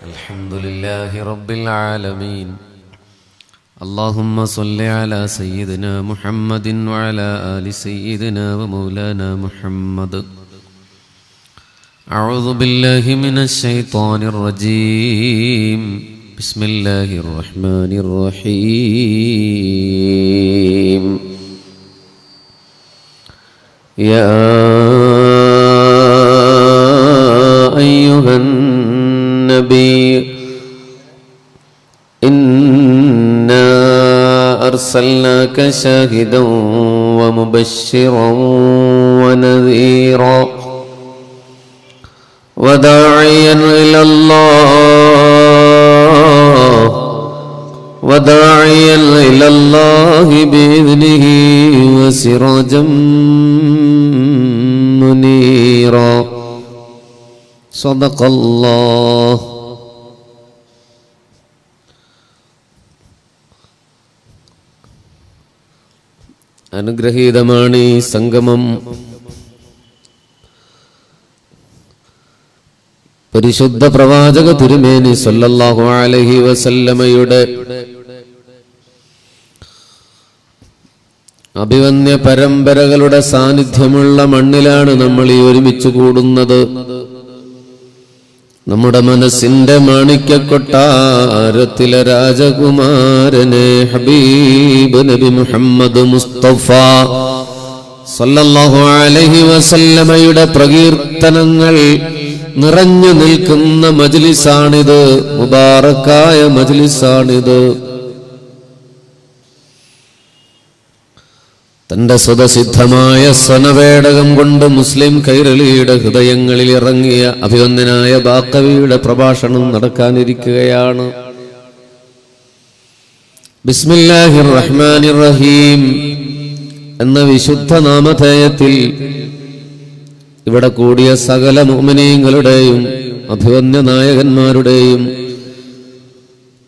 الحمد لله رب العالمين. اللهم صل على سيدنا محمد وعلى آل سيدنا ومولانا محمد. أعوذ بالله من الشيطان الرجيم. بسم الله الرحمن الرحيم. يا أيها النبي إنا أرسلناك شاهدا ومبشرا ونذيرا وداعيا إلى الله بإذنه وسراجا منيرا. صدق الله. അനുഗ്രഹീതമാണ് ഈ സംഗമം. പരിശുദ്ധ പ്രവാചക തിരുമേനി സല്ലല്ലാഹു അലൈഹി വസല്ലമയുടെ അഭിവന്യ പരമ്പരകളുടെ സാന്നിധ്യമുള്ള മണ്ണിലാണ് നമ്മൾ ഈ ഒരുമിച്ച് കൂടുന്നത്. നമ്മുടെ മനസ്സിന്റെ മാണിക്യക്കൊട്ടാരത്തിലെ രാജകുമാരനെ ഹബീബ് നബി മുഹമ്മദ് മുസ്തഫ സല്ലല്ലാഹു അലൈഹി വസല്ലമയുടെ പ്രകീർത്തനങ്ങൾ നിറഞ്ഞു നിൽക്കുന്ന മജ്ലിസാണിത്, മുബാറക്കായ മജ്ലിസാണിത്. തന്റെ സ്വതസിദ്ധമായ സ്വനവേടകം കൊണ്ട് മുസ്ലിം കൈരളിയുടെ ഹൃദയങ്ങളിൽ ഇറങ്ങിയ അഭിവന്ദനായ ബാക്കവിയുടെ പ്രഭാഷണം നടക്കാനിരിക്കുകയാണ്. ബിസ്മില്ലാഹിർ റഹ്മാനിർ റഹീം എന്ന വിശുദ്ധ നാമധേയത്തിൽ ഇവിടെ കൂടിയ സകല മുഅ്മിനീങ്ങളുടെയും അഭിവന്യ നായകന്മാരുടെയും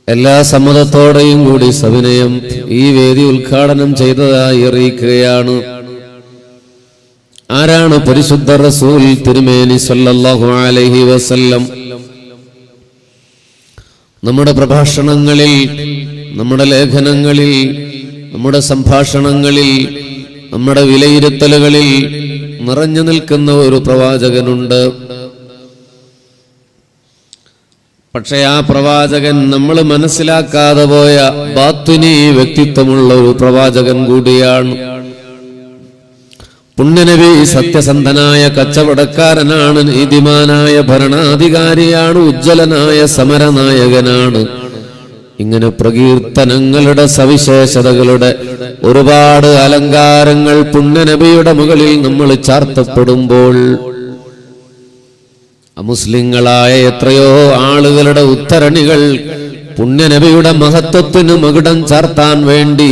എല്ലാ സമ്മതത്തോടെയും കൂടി സവിനയം ഈ വേദി ഉദ്ഘാടനം ചെയ്തതായി അറിയിക്കുകയാണ്. ആരാണ് പരിശുദ്ധ റസൂൽ തിരുമേനി സല്ലല്ലാഹു അലൈഹി വസല്ലം? നമ്മുടെ പ്രഭാഷണങ്ങളിൽ, നമ്മുടെ ലേഖനങ്ങളിൽ, നമ്മുടെ സംഭാഷണങ്ങളിൽ, നമ്മുടെ വിലയിരുത്തലുകളിൽ നിറഞ്ഞു നിൽക്കുന്ന ഒരു പ്രവാചകനുണ്ട്. പക്ഷെ ആ പ്രവാചകൻ നമ്മൾ മനസ്സിലാക്കാതെ പോയ ബാത്വിനി വ്യക്തിത്വമുള്ള ഒരു പ്രവാചകൻ കൂടിയാണ്. പുണ്യനബി സത്യസന്ധനായ കച്ചവടക്കാരനാണ്, നീതിമാനായ ഭരണാധികാരിയാണ്, ഉജ്ജ്വലനായ സമരനായകനാണ്. ഇങ്ങനെ പ്രകീർത്തനങ്ങളുടെ സവിശേഷതകളുടെ ഒരുപാട് അലങ്കാരങ്ങൾ പുണ്യനബിയുടെ മുകളിൽ നമ്മൾ ചാർത്തപ്പെടുമ്പോൾ അമുസ്ലിങ്ങളായ എത്രയോ ആളുകളുടെ ഉദ്ധരണികൾ പുണ്യനബിയുടെ മഹത്വത്തിന് മകുടം ചാർത്താൻ വേണ്ടി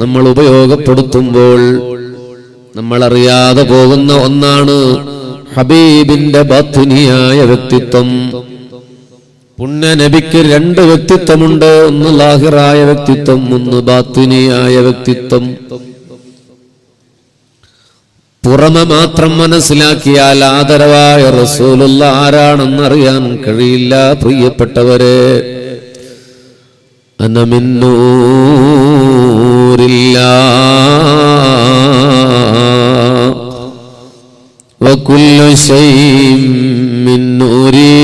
നമ്മൾ ഉപയോഗപ്പെടുത്തുമ്പോൾ നമ്മൾ അറിയാതെ പോകുന്ന ഒന്നാണ് ഹബീബിന്റെ ബാത്വിനിയായ വ്യക്തിത്വം. പുണ്യനബിക്ക് രണ്ട് വ്യക്തിത്വമുണ്ട്, ഒന്ന് ലാഹിറായ വ്യക്തിത്വം, ഒന്ന് ബാത്വിനിയായ വ്യക്തിത്വം. പുറമെ മാത്രം മനസ്സിലാക്കിയാൽ ആദരവായ റസൂലുള്ള ആരാണെന്നറിയാൻ കഴിയില്ല. പ്രിയപ്പെട്ടവരെ, അനമിന്നൂരില്ലാഹ് വകുല്ലു ശൈഇൻ മിൻ നൂരി.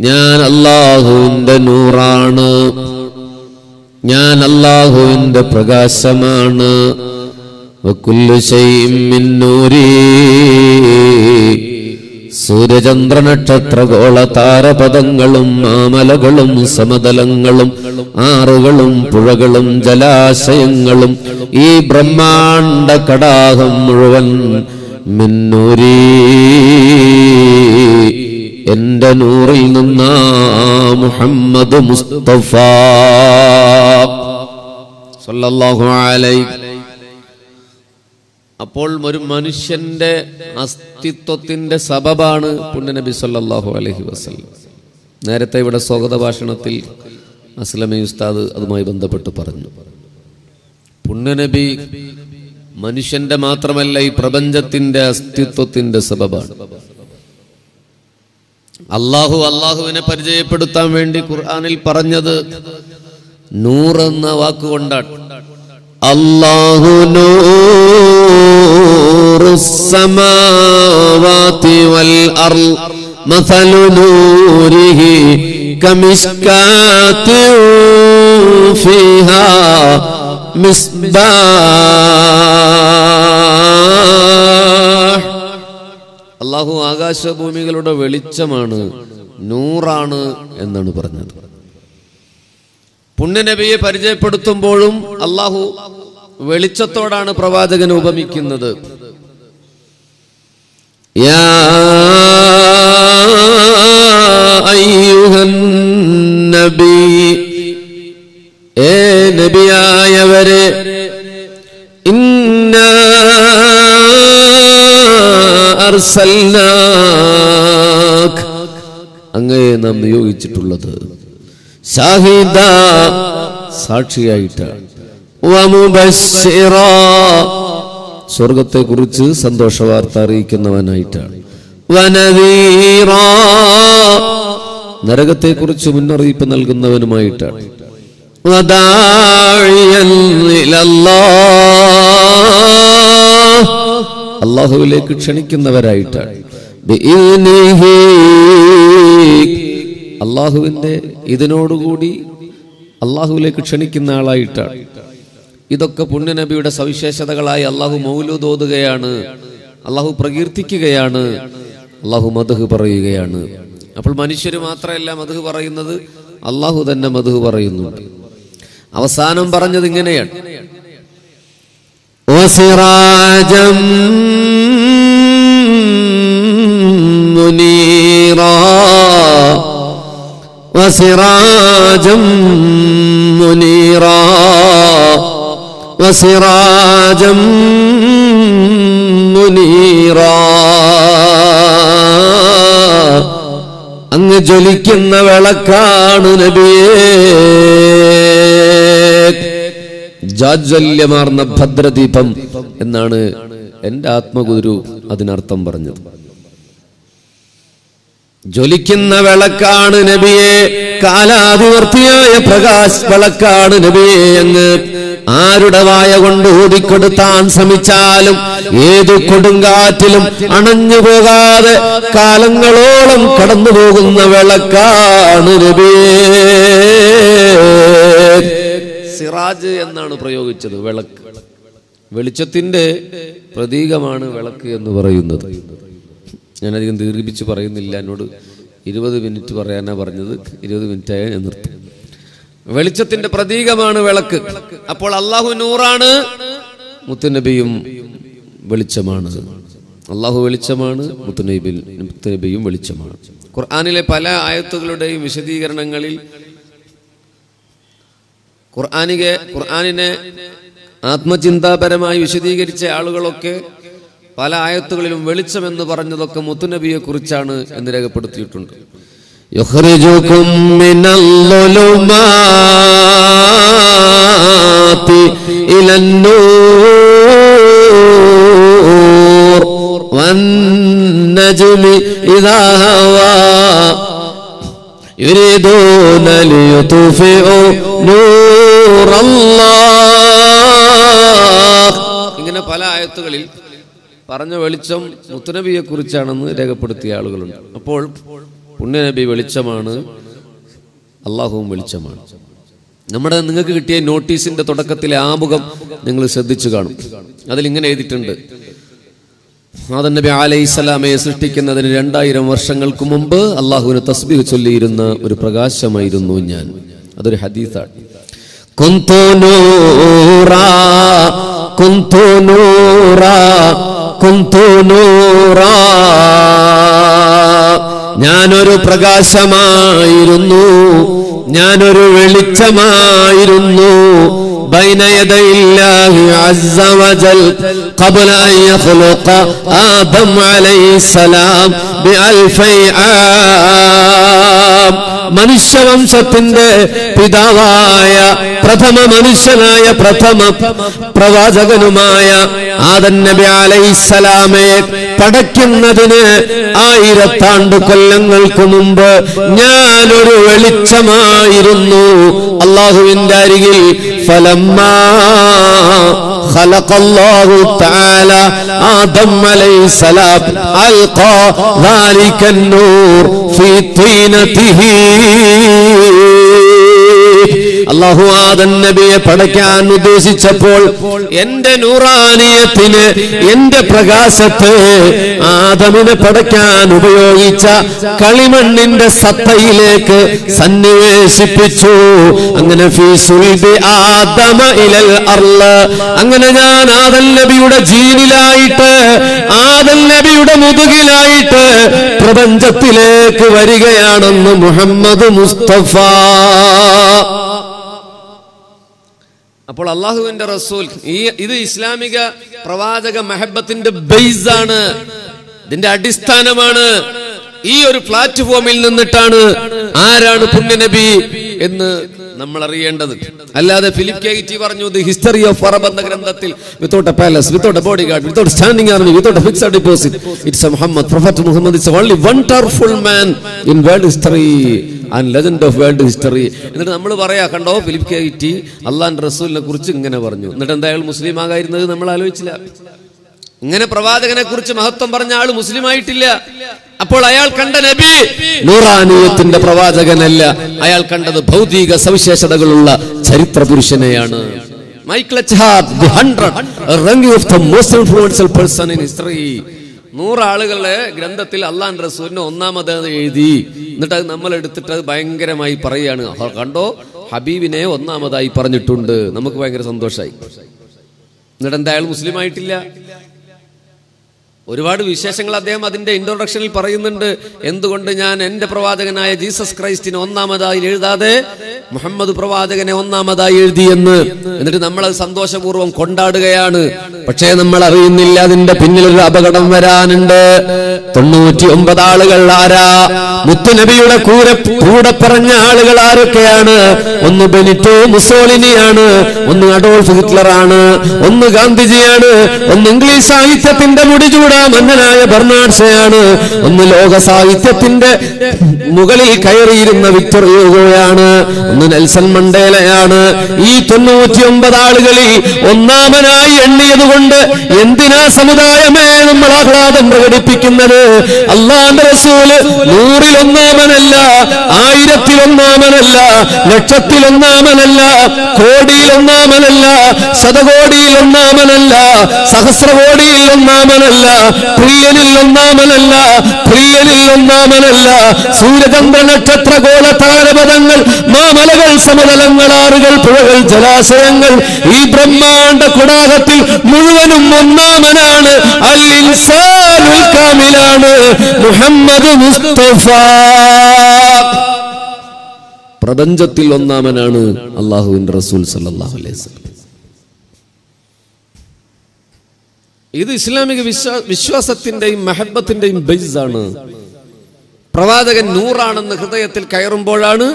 ഞാൻ അല്ലാഹുവിന്റെ നൂറാണ്, ഞാൻ അല്ലാഹുവിന്റെ പ്രകാശമാണ്. വകുല്ലു ശൈഇൻ മിൻ നൂരി. സൂര്യചന്ദ്ര നക്ഷത്ര ഗോള താരപദങ്ങളും മാമലകളും സമതലങ്ങളും ആറുകളും പുഴകളും ജലാശയങ്ങളും ഈ ബ്രഹ്മാണ്ഡ കടാഹം മുഴുവൻ മിൻ നൂരി, എന്റെ നൂറിൽ നിന്നാ മുഹമ്മദ് മുസ്തഫ സല്ലല്ലാഹു അലൈഹി. അപ്പോൾ ഒരു മനുഷ്യന്റെ അസ്തിത്വത്തിന്റെ സബബാണ് പുണ്യനബി സല്ലല്ലാഹു അലൈഹി വസല്ലം. നേരത്തെ ഇവിടെ സ്വാഗത ഭാഷണത്തിൽ അസ്ലമി ഉസ്താദ് അതുമായി ബന്ധപ്പെട്ട് പറഞ്ഞു. പുണ്യനബി മനുഷ്യന്റെ മാത്രമല്ല ഈ പ്രപഞ്ചത്തിന്റെ അസ്തിത്വത്തിന്റെ സബബാണ്. അള്ളാഹുവിനെ പരിചയപ്പെടുത്താൻ വേണ്ടി ഖുർആനിൽ പറഞ്ഞത് നൂർ എന്ന വാക്കുകൊണ്ടാണ്. അല്ലാഹു നൂറുസ് സമാവാതി വൽ അർള് മസലു നൂരിഹി കമിസ്കാത്തിൻ ഫീഹാ മിസ്ബാഹ്. അല്ലാഹു ആകാശഭൂമികളുടെ വെളിച്ചമാണ്, നൂറാണ് എന്നാണ് പറഞ്ഞത്. പുണ്യനബിയെ പരിചയപ്പെടുത്തുമ്പോഴും അല്ലാഹു വെളിച്ചത്തോടാണ് പ്രവാചകനെ ഉപമിക്കുന്നത്. യാ അയ്യുഹൻ നബി, ഏ നബിയായവരെ, ഇന്നാ അർസൽനാക, അങ്ങയെ നാം നിയോഗിച്ചിട്ടുള്ളത്, ഷാഹിദ, സാക്ഷിയായിട്ടാണ്, വമുബശ്ശിറാ, സ്വർഗത്തെ കുറിച്ച് സന്തോഷവാർത്ത അറിയിക്കുന്നവനായിട്ടാണ്, വനദീറാ, നരകത്തെ കുറിച്ച് മുന്നറിയിപ്പ് നൽകുന്നവനുമായിട്ടാണ്, വദാഇയൻ ഇലല്ലാഹ്, അല്ലാഹുവിലേക്ക് ക്ഷണിക്കുന്നവരായിട്ടാണ്, ബിഇദ്നിഹി, അല്ലാഹുവിന്റെ ഇതിനോടുകൂടി അല്ലാഹുവിലേക്ക് ക്ഷണിക്കുന്ന ആളായിട്ടാണ്. ഇതൊക്കെ പുണ്യനബിയുടെ സവിശേഷതകളായി അല്ലാഹു മൗലൂദ് ഓതുകയാണ്, അല്ലാഹു പ്രകീർത്തിക്കുകയാണ്, അല്ലാഹു മദ്ഹ് പറയുകയാണ്. അപ്പോൾ മനുഷ്യര് മാത്രമല്ല മദ്ഹ് പറയുന്നത്, അല്ലാഹു തന്നെ മദ്ഹ് പറയുന്നുണ്ട്. അവസാനം പറഞ്ഞത് ഇങ്ങനെയാണ്, വസിറാജം മുനീറാ, വസിറാജം മുനീറാ, വസിറാജം മുനീറാ, അങ്ങ് ജ്വലിക്കുന്ന വിളക്കാണ് നബിയേ, ജാജ്വല്യമാർന്ന ഭദ്രദീപം എന്നാണ് എന്റെ ആത്മഗുരു അതിനർത്ഥം പറഞ്ഞത്. ജ്വലിക്കുന്ന വിളക്കാണ് നബിയെ, കാലാതിവർത്തിയായ പ്രകാശ വിളക്കാണ് നബിയെ. അങ്ങ് ആരുടെ വായ കൊണ്ട് ഊതിക്കൊടുത്താൻ ശ്രമിച്ചാലും ഏതു കൊടുങ്കാറ്റിലും അണഞ്ഞു പോകാതെ കാലങ്ങളോളം കടന്നു പോകുന്ന വിളക്കാണ് നബിയെ. സിറാജ് എന്നാണ് പ്രയോഗിച്ചത്, വിളക്ക്, വെളിച്ചത്തിന്റെ പ്രതീകമാണ് വിളക്ക് എന്ന് പറയുന്നത്. ഞാനധികം ദീർഘിപ്പിച്ച് പറയുന്നില്ല, എന്നോട് 20 മിനിറ്റ് പറയാനാ പറഞ്ഞത്, 20 മിനിറ്റായ ഞാൻ നിർത്തും. വെളിച്ചത്തിന്റെ പ്രതീകമാണ് വിളക്ക്. അപ്പോൾ അല്ലാഹു നൂറാണ്, മുത്തുനബിയും വെളിച്ചമാണ്. അല്ലാഹു വെളിച്ചമാണ്, മുത്തുനബിയും വെളിച്ചമാണ്. ഖുർആനിലെ പല ആയത്തുകളുടെയും വിശദീകരണങ്ങളിൽ ഖുർആനിനെ ആത്മചിന്താപരമായി വിശദീകരിച്ച ആളുകളൊക്കെ പല ആയത്തുകളിലും വെളിച്ചമെന്ന് പറഞ്ഞതൊക്കെ മുത്തുനബിയെ കുറിച്ചാണ് എന്ന് രേഖപ്പെടുത്തിയിട്ടുണ്ട്. യുഖ്രിജുകും മിനൽ-ളുലുമാതി ഇലൻ-നൂർ വൻ-നജ്മി ഇദാ ഹവാ യുരീദൂന ലിയുത്ഫിഉ നൂറല്ലാഹ്. ഇങ്ങനെ പല ആയത്തുകളിൽ പറഞ്ഞ വെളിച്ചം മുത്തുനബിയെ കുറിച്ചാണെന്ന് രേഖപ്പെടുത്തിയ ആളുകളുണ്ട്. അപ്പോൾ പുണ്യനബി വെളിച്ചമാണ്, അല്ലാഹുവും വെളിച്ചമാണ്. നിങ്ങൾക്ക് കിട്ടിയ നോട്ടീസിന്റെ തുടക്കത്തിലെ ആമുഖം നിങ്ങൾ ശ്രദ്ധിച്ചു കാണും. അതിലിങ്ങനെ എഴുതിയിട്ടുണ്ട്, ആദം നബി അലൈഹിസ്സലാമയെ സൃഷ്ടിക്കുന്നതിന് 2000 വർഷങ്ങൾക്ക് മുമ്പ് അല്ലാഹുവിനെ തസ്ബീഹ് ചൊല്ലിയിരുന്ന ഒരു പ്രകാശമായിരുന്നു ഞാൻ. അതൊരു ഹദീസാണ്. കുന്തു നൂറാ കുന്തു നൂറാ കുന്തു നൂറാ, ഞാനൊരു പ്രകാശമായിരുന്നു, ഞാനൊരു വെളിച്ചമായിരുന്നു. بين يدي الله عز وجل قبل أن يخلق آدم عليه السلام ب2000 عام. മനുഷ്യവംശത്തിന്റെ പിതാവായ പ്രഥമ മനുഷ്യനായ പ്രഥമ പ്രവാചകനുമായ ആദം നബി അലൈഹിസ്സലാമയെ പടയ്ക്കുന്നതിന് 1000 കൊല്ലങ്ങൾക്ക് മുമ്പ് ഞാനൊരു വെളിച്ചമായിരുന്നു അല്ലാഹുവിന്റെ അരികിൽ. ഫലമ്മാ ഖലഖല്ലാഹു തആല ആദം അലൈഹിസ്സലാം അൽഖാ ദാലികൻ നൂർ ഫീ തീനതിഹി. അല്ലാഹു ആദം നബിയെ പടയ്ക്കാൻ ഉദ്ദേശിച്ചപ്പോൾ എന്റെ നൂറാനിയത്തിന്, എന്റെ പ്രകാശത്തെ ആദമിനെ പടയ്ക്കാൻ ഉപയോഗിച്ച കളിമണ്ണിന്റെ സത്തയിലേക്ക് സന്നിവേശിപ്പിച്ചു. അങ്ങനെ ഫീ സുൽബി ആദമ ഇലൽ അർള്, അങ്ങനെ ഞാൻ ആദം നബിയുടെ ജീനിലായിട്ട്, ആദം നബിയുടെ മുതുകിലായിട്ട് പ്രപഞ്ചത്തിലേക്ക് വരികയാണെന്ന് മുഹമ്മദ് മുസ്തഫ. അപ്പോൾ അള്ളാഹുവിന്റെ റസൂൽ ഇത് ഇസ്ലാമിക പ്രവാചക മഹബത്തിന്റെ ബേസ് ആണ്, ഇതിന്റെ അടിസ്ഥാനമാണ്. ഈ ഒരു പ്ലാറ്റ്ഫോമിൽ നിന്നിട്ടാണ് ആരാണ് പുണ്യനബി എന്ന് നമ്മൾ അറിയേണ്ടത്. അല്ലാതെ ഫിലിപ്പ് കെയ്റ്റി പറഞ്ഞു ദി ഹിസ്റ്ററി ഓഫ് അറബ് എന്ന ഗ്രന്ഥത്തിൽ without a palace, without a bodyguard, without standing army, without a fixed deposit, it's a Muhammad, prophet Muhammad is only one powerful man in world history and legend of world history. എന്നിട്ട് നമ്മൾ പറയാ, കണ്ടോ Philip കെയ്റ്റി അള്ളാന്റെ റസൂലിനെ കുറിച്ച് ഇങ്ങനെ പറഞ്ഞു. എന്നിട്ട് എന്താ അയാൾ മുസ്ലിം ആകായിരുന്നത് നമ്മൾ ആലോചിച്ചില്ല. ഇങ്ങനെ പ്രവാചകനെ കുറിച്ച് മഹത്വം പറഞ്ഞ ആള് മുസ്ലിം ആയിട്ടില്ല. അപ്പോൾ അയാൾ കണ്ട നബി നൂറാനിയത്തിന്റെ പ്രവാചകനല്ല, അയാൾ കണ്ടത് ഭൗതിക സവിശേഷതകളുള്ള ചരിത്ര പുരുഷനെയാണ്. Michael H Hart, the 100 ranking of the most influential person in history. 100 ആളുകളുടെ ഗ്രന്ഥത്തിൽ അള്ളാഹ് റസൂലിനെ ഒന്നാമത് എഴുതി. എന്നിട്ട് അത് നമ്മൾ എടുത്തിട്ട് അത് ഭയങ്കരമായി പറയുകയാണ്, കണ്ടോ ഹബീബിനെ ഒന്നാമതായി പറഞ്ഞിട്ടുണ്ട്. നമുക്ക് ഭയങ്കര സന്തോഷമായി. എന്നിട്ട് എന്താ അയാൾ മുസ്ലിം ആയിട്ടില്ല? ഒരുപാട് വിശേഷങ്ങൾ അദ്ദേഹം അതിന്റെ ഇൻട്രൊഡക്ഷനിൽ പറയുന്നുണ്ട്. എന്തുകൊണ്ട് ഞാൻ എന്റെ പ്രവാചകനായ ജീസസ് ക്രൈസ്റ്റിനെ ഒന്നാമതായി എഴുതാതെ മുഹമ്മദ് പ്രവാചകനെ ഒന്നാമതായി എഴുതിയെന്ന്. എന്നിട്ട് നമ്മളത് സന്തോഷപൂർവ്വം കൊണ്ടാടുകയാണ്. പക്ഷേ നമ്മൾ അറിയുന്നില്ല അതിന്റെ പിന്നിലൊരു അപകടം വരാനുണ്ട്. 99 ആളുകൾ ആരാ? മുത്തുനബിയുടെ കൂടെ പറഞ്ഞ ആളുകൾ ആരൊക്കെയാണ്? ഒന്ന് ബെനിറ്റോ മുസോളിനിയാണ്, ഒന്ന് അഡോൾഫ് ഹിറ്റ്ലറാണ്, ഒന്ന് ഗാന്ധിജിയാണ്, ഒന്ന് ഇംഗ്ലീഷ് സാഹിത്യത്തിന്റെ മുടിചൂട മന്നനായ ബെർണാഡ് ഷേയാണ്, ഒന്ന് ലോക സാഹിത്യത്തിന്റെ മുകളിൽ കയറിയിരുന്ന വിക്ടർ ഹ്യൂഗോയാണ്, ഒന്ന് നെൽസൺ മണ്ടേലയാണ്. ഈ 99 ആളുകളിൽ ഒന്നാമനായി എണ്ണിയത് കൊണ്ട് എന്തിനാ സമുദായമേ നമ്മൾ ആഹ്ലാദം പ്രകടിപ്പിക്കുന്നത്? അല്ലാഹുവിന്റെ റസൂല് 100-ൽ ഒന്നാമനല്ല, 1000-ൽ ഒന്നാമനല്ല, 1,00,000-ൽ ഒന്നാമനല്ല, കോടിയിൽ ഒന്നാമനല്ല, ശതകോടിയിൽ ഒന്നാമനല്ല, സഹസ്രകോടിയിൽ ഒന്നാമനല്ല, ട്രില്യനിൽ ഒന്നാമനല്ല, ട്രില്യനിൽ ഒന്നാമനല്ല. സൂര്യചന്ദ്ര നക്ഷത്ര ഗോള താരപഥങ്ങൾ, മാമലകൾ, സമതലങ്ങൾ, ആറുകൾ, പുഴകൾ, ജലാശയങ്ങൾ, ഈ ബ്രഹ്മാണ്ഡ കുടാകത്തിൽ മുഴുവനും ഒന്നാമനാണ്. അൽ ഇൻസാനുൽ കാമിലാണ് മുഹമ്മദ് മുസ്തഫ. പ്രപഞ്ചത്തിൽ ഒന്നാമനാണ് അല്ലാഹുവിന്റെ റസൂൽ സല്ലല്ലാഹു അലൈഹി വസല്ലം. ഇത് ഇസ്ലാമിക വിശ്വാസത്തിന്റെയും മഹബത്തിന്റെയും ബേസാണ്. പ്രവാചകൻ നൂറാണെന്ന് ഹൃദയത്തിൽ കയറുമ്പോഴാണ്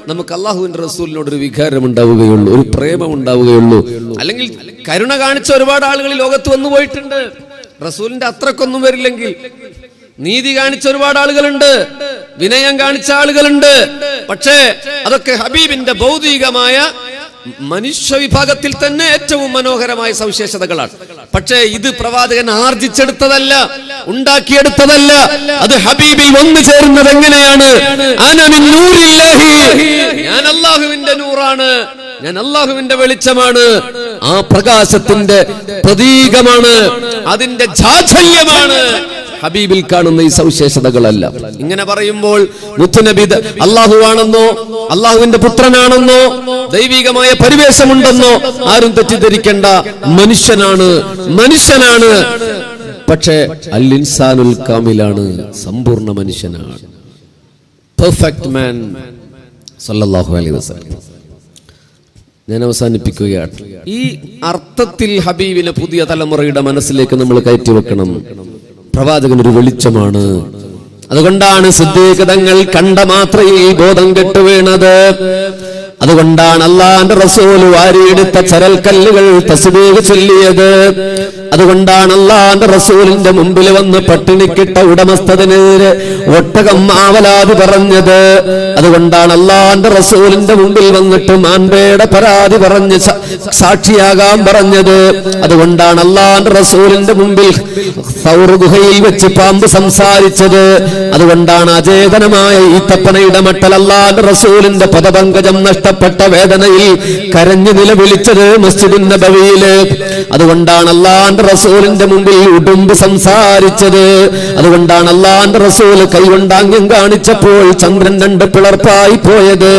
നമുക്ക് അല്ലാഹുവിന്റെ റസൂലിനോടൊരു വികാരം ഉണ്ടാവുകയുള്ളൂ, ഒരു പ്രേമം ഉണ്ടാവുകയുള്ളൂ. അല്ലെങ്കിൽ കരുണ കാണിച്ച ഒരുപാട് ആളുകൾ ലോകത്ത് വന്നു പോയിട്ടുണ്ട്. റസൂലിന്റെ അത്രക്കൊന്നും വരില്ലെങ്കിൽ നീതി കാണിച്ച ഒരുപാട് ആളുകളുണ്ട്, വിനയം കാണിച്ച ആളുകളുണ്ട്. പക്ഷേ അതൊക്കെ ഹബീബിന്റെ ഭൗതികമായ മനുഷ്യ വിഭാഗത്തിൽ തന്നെ ഏറ്റവും മനോഹരമായ സവിശേഷതകളാണ്. പക്ഷേ ഇത് പ്രവാചകൻ ആർജിച്ചെടുത്തതല്ല, ഉണ്ടാക്കിയെടുത്തതല്ല. അത് ഹബീബിൽ വന്നു ചേരുന്നത് എങ്ങനെയാണ്? ഞാൻ അല്ലാഹുവിന്റെ നൂറാണ്, ഞാൻ അല്ലാഹുവിന്റെ വെളിച്ചമാണ്. ആ പ്രകാശത്തിന്റെ പ്രതീകമാണ്, അതിന്റെ ജാജല്യമാണ് ഹബീബിൽ കാണുന്ന ഈ സവിശേഷതകളല്ല. ഇങ്ങനെ പറയുമ്പോൾ മുത്തുനബി അല്ലാഹുവാണെന്നോ അല്ലാഹുവിന്റെ പുത്രനാണെന്നോ ദൈവികമായ പരിവേഷമുണ്ടെന്നോ ആരും തെറ്റിദ്ധരിക്കേണ്ട. മനുഷ്യനാണ്, മനുഷ്യനാണ്. പക്ഷേ അൽ ഇൻസാനുൽ കാമിലാണ്, സമ്പൂർണ്ണ മനുഷ്യനാണ്, പെർഫെക്റ്റ് മാൻ സല്ലല്ലാഹു അലൈഹി വസല്ലം. ഞാൻ അവസാനിപ്പിക്കുകയാണ്. ഈ അർത്ഥത്തിൽ ഹബീബിനെ പുതിയ തലമുറയുടെ മനസ്സിലേക്ക് നമ്മൾ കയറ്റി വെക്കണം. പ്രവാചകൻ ഒരു വെളിച്ചമാണ്, അതുകൊണ്ടാണ് സിദ്ദീഖ് തങ്ങൾ കണ്ട മാത്രയിൽ ബോധം കെട്ടു വീണത്. അതുകൊണ്ടാണ് അള്ളാന്റെ റസൂൽ വാരിയെടുത്ത ചരൽക്കല്ലുകൾ തസ്ബീഹ് ചൊല്ലിയത്. അതുകൊണ്ടാണ് അള്ളാന്റെ റസൂലിന്റെ മുമ്പിൽ വന്ന് പട്ടിണിക്കിട്ട ഉടമസ്ഥനെതിരെ ഒട്ടകം ആവലാതി പറഞ്ഞത്. അതുകൊണ്ടാണ് അള്ളാന്റെ റസൂലിന്റെ മുമ്പിൽ വന്നിട്ട് മാൻപേടെ പരാതി പറഞ്ഞ് സാക്ഷിയാകാൻ പറഞ്ഞത്. അതുകൊണ്ടാണ് അള്ളാന്റെ റസൂലിന്റെ മുമ്പിൽ സൗർ ഗുഹയിൽ വെച്ച് പാമ്പ് സംസാരിച്ചത്. അതുകൊണ്ടാണ് അചേതനമായ ഈത്തപ്പനയുടെ മട്ടൽ അള്ളാന്റെ റസൂലിന്റെ പദപങ്കജം നഷ്ടപ്പെട്ട വേദനയിൽ കരഞ്ഞു നിലവിളിച്ചത് മസ്ജിദുൻ നബവിയില്. അതുകൊണ്ടാണ് അള്ളാന്റെ റസൂലിന്റെ മുമ്പിൽ ഉടുമ്പ് സംസാരിച്ചത്. അതുകൊണ്ടാണ് അള്ളാന്റെ റസൂൽ കൈകൊണ്ടാംഗ്യം കാണിച്ചപ്പോൾ ചന്ദ്രൻ 2 പിളർപ്പായി പോയത്.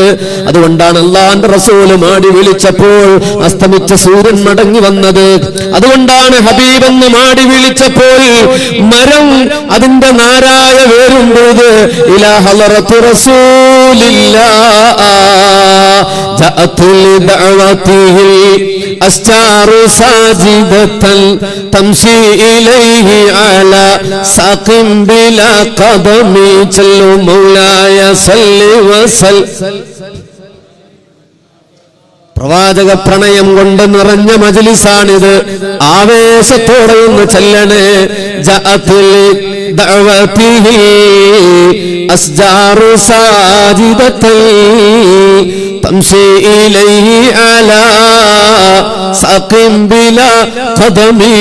അതുകൊണ്ടാണ് അള്ളാന്റെ റസൂൽ മാടി വിളിച്ചപ്പോൾ അസ്തമിച്ച സൂര്യൻ മടങ്ങി വന്നത്. അതുകൊണ്ടാണ് ഹബീബെന്ന് മാടി വിളിച്ചപ്പോൾ മരം അതിന്റെ നാരായ വേരുണ്ടത്. ഇലാ ഹളറത്തി റസൂലില്ലാഹ് ജഅത് ലിദഅവതിഹി അസ്താറു സാജിദതൻ തംശി ഇലൈഹി അലാ സാഖിം ബിലാ ഖദമി ചല്ലു മൗലായ സല്ലി വസൽ. പ്രവാചക പ്രണയം കൊണ്ട് നിറഞ്ഞ മജ്ലിസാണിത്. ആവേശത്തോടെ ഒന്ന് ചെല്ലണേ. ജഅത്തിൽ ദഅവതിഹി അസ്ജാറു സാജിദതൻ തംശി ഇലൈഹി അലാ സാഖിം ബിലാ ഖദമി.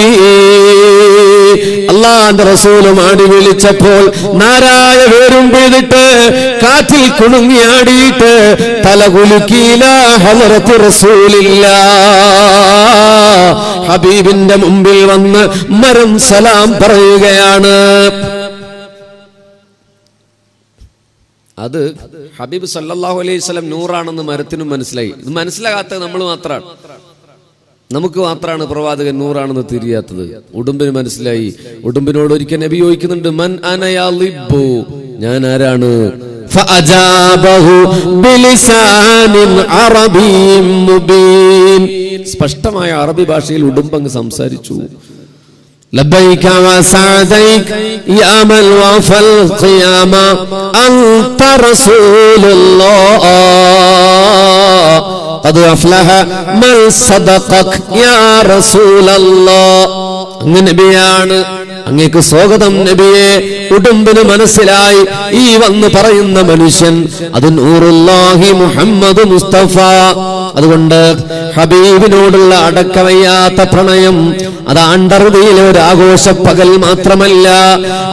അല്ലാഹുവിന്റെ റസൂൽ മാടി വിളിച്ചപ്പോൾ നാരായ വേരും പെയ്തിട്ട് കാറ്റിൽ കുണുങ്ങിയാടിയിട്ട് തലകുലുക്കിയില ഹളറത്തി റസൂലില്ലാഹ്. ഹബീബിന്റെ മുമ്പിൽ വന്ന് മരം സലാം പറയുകയാണ്. അത് ഹബീബ് സല്ലല്ലാഹു അലൈഹി വസല്ലം നൂറാണെന്ന് മരത്തിനും മനസ്സിലായി. ഇത് മനസ്സിലാകാത്തത് നമ്മൾ മാത്രമാണ്. നമുക്ക് മാത്രമാണ് പ്രവാചകൻ നൂറാണെന്ന് തിരിയാത്തത്. ഉടുമ്പിന് മനസ്സിലായി. ഉടുമ്പിനോട് ഒരിക്കൽ നബി ചോദിക്കുന്നുണ്ട്, മൻ അന യാ ലിബ്ബു, ഞാൻ ആരാണ്? ഫഅജാബഹു ബിലിസാനിൻ അറബിയ്യിൻ മുബീൻ. സ്പഷ്ടമായ അറബി ഭാഷയിൽ ഉടുമ്പങ്ങ് സംസാരിച്ചു. ലബ്ബൈക വസഅദൈക യാ മൻ വഫൽ ഖിയാമ അൻത റസൂലുള്ളാഹ് ഖദ് അഫ്ലഹ മൻ സദഖക യാ റസൂലല്ലാഹ്. അങ്ങ് നബിയാണ്, അങ്ങേക്ക് സ്വാഗതം നബിയെ. ഉടുമ്പിന് മനസ്സിലായി ഈ വന്ന് പറയുന്ന മനുഷ്യൻ അത് നൂറുല്ലാഹി മുഹമ്മദ് മുസ്തഫ. അതുകൊണ്ട് ഹബീബിനോടുള്ള അടക്കവയ്യാത്ത പ്രണയം അത് ആണ്ടറുതിയിലെ ഒരു ആഘോഷപ്പകൽ മാത്രമല്ല,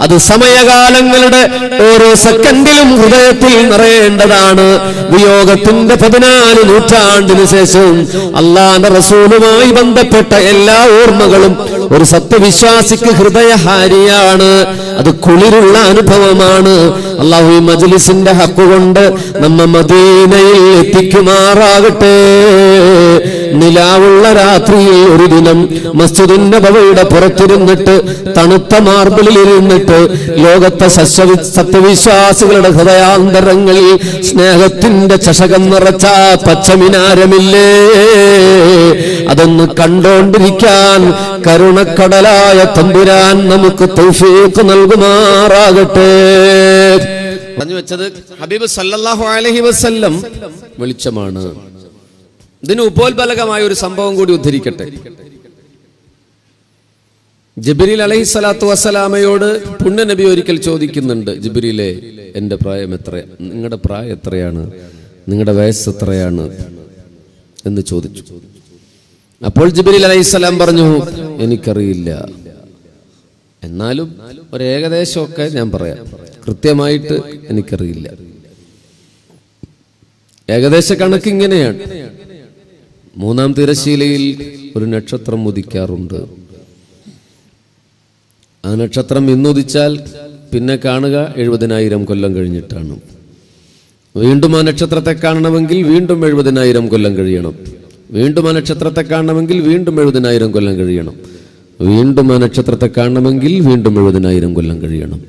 അത് സമയകാലങ്ങളുടെ ഓരോ സെക്കൻഡിലും ഹൃദയത്തിൽ നിറയേണ്ടതാണ്. വിയോഗത്തിന്റെ 14 നൂറ്റാണ്ടിന് ശേഷവും അല്ലാഹുവിന്റെ റസൂലുമായി ബന്ധപ്പെട്ട എല്ലാ ഓർമ്മകളും ഒരു സത്യവിശ്വാസിക്ക് ഹൃദയഹാരിയാണ്. അത് കുളിരുള്ള അനുഭവമാണ്. അല്ലാഹു ഈ മജ്ലിസിന്റെ ഹക്ക് കൊണ്ട് നമ്മെ മദീനയിൽ എത്തിക്കുമാറാകട്ടെ. നിലാവുള്ള രാത്രിയിൽ ഒരു ദിനം മസ്ജിദുൻ നബവിയുടെ പുറത്തിരുന്നിട്ട് തണുത്ത മാർബിളിൽ ഇരുന്നിട്ട് ലോകത്തെ സത്യവിശ്വാസികളുടെ ഹൃദയാന്തരങ്ങളിൽ സ്നേഹത്തിന്റെ ചഷകം നിറച്ച പച്ചമിനാരമില്ലേ, അതൊന്ന് കണ്ടോണ്ടിരിക്കാൻ കരുണക്കടലായ തമ്പുരാൻ നമുക്ക് തൗഫീഖ് നൽകുമാറാകട്ടെ. പറഞ്ഞു വെച്ചത് ഹബീബ് സല്ലല്ലാഹു അലൈഹി വസല്ലം വെളിച്ചമാണ്. ഇതിന് ഉപോത്ബലകമായ ഒരു സംഭവം കൂടി ഉദ്ധരിക്കട്ടെ. ജിബ്രീൽ അലൈഹിസ്സലാത്തു വസ്സലാമയോട് പുണ്യനബി ഒരിക്കൽ ചോദിക്കുന്നുണ്ട്, ജിബ്രീലെ, എന്റെ പ്രായം എത്ര, നിങ്ങളുടെ പ്രായം എത്രയാണ്, നിങ്ങളുടെ വയസ്സ് എത്രയാണ് എന്ന് ചോദിച്ചു. അപ്പോൾ ജിബ്രീൽ അലൈഹിസ്സലാം പറഞ്ഞു, എനിക്കറിയില്ല, എന്നാലും ഒരു ഏകദേശമൊക്കെ ഞാൻ പറയാം, കൃത്യമായിട്ട് എനിക്കറിയില്ല. ഏകദേശ കണക്ക് ഇങ്ങനെയാണ്. 3-ാം തിരശ്ശീലയിൽ ഒരു നക്ഷത്രം ഉദിക്കാറുണ്ട്. ആ നക്ഷത്രം ഇന്നുദിച്ചാൽ പിന്നെ കാണുക 70,000 കൊല്ലം കഴിഞ്ഞിട്ടാണ്. വീണ്ടും ആ നക്ഷത്രത്തെ കാണണമെങ്കിൽ വീണ്ടും 70,000 കൊല്ലം കഴിയണം. വീണ്ടും ആ നക്ഷത്രത്തെ കാണണമെങ്കിൽ വീണ്ടും 70,000 കൊല്ലം കഴിയണം. വീണ്ടും ആ നക്ഷത്രത്തെ കാണണമെങ്കിൽ വീണ്ടും 70,000 കൊല്ലം കഴിയണം.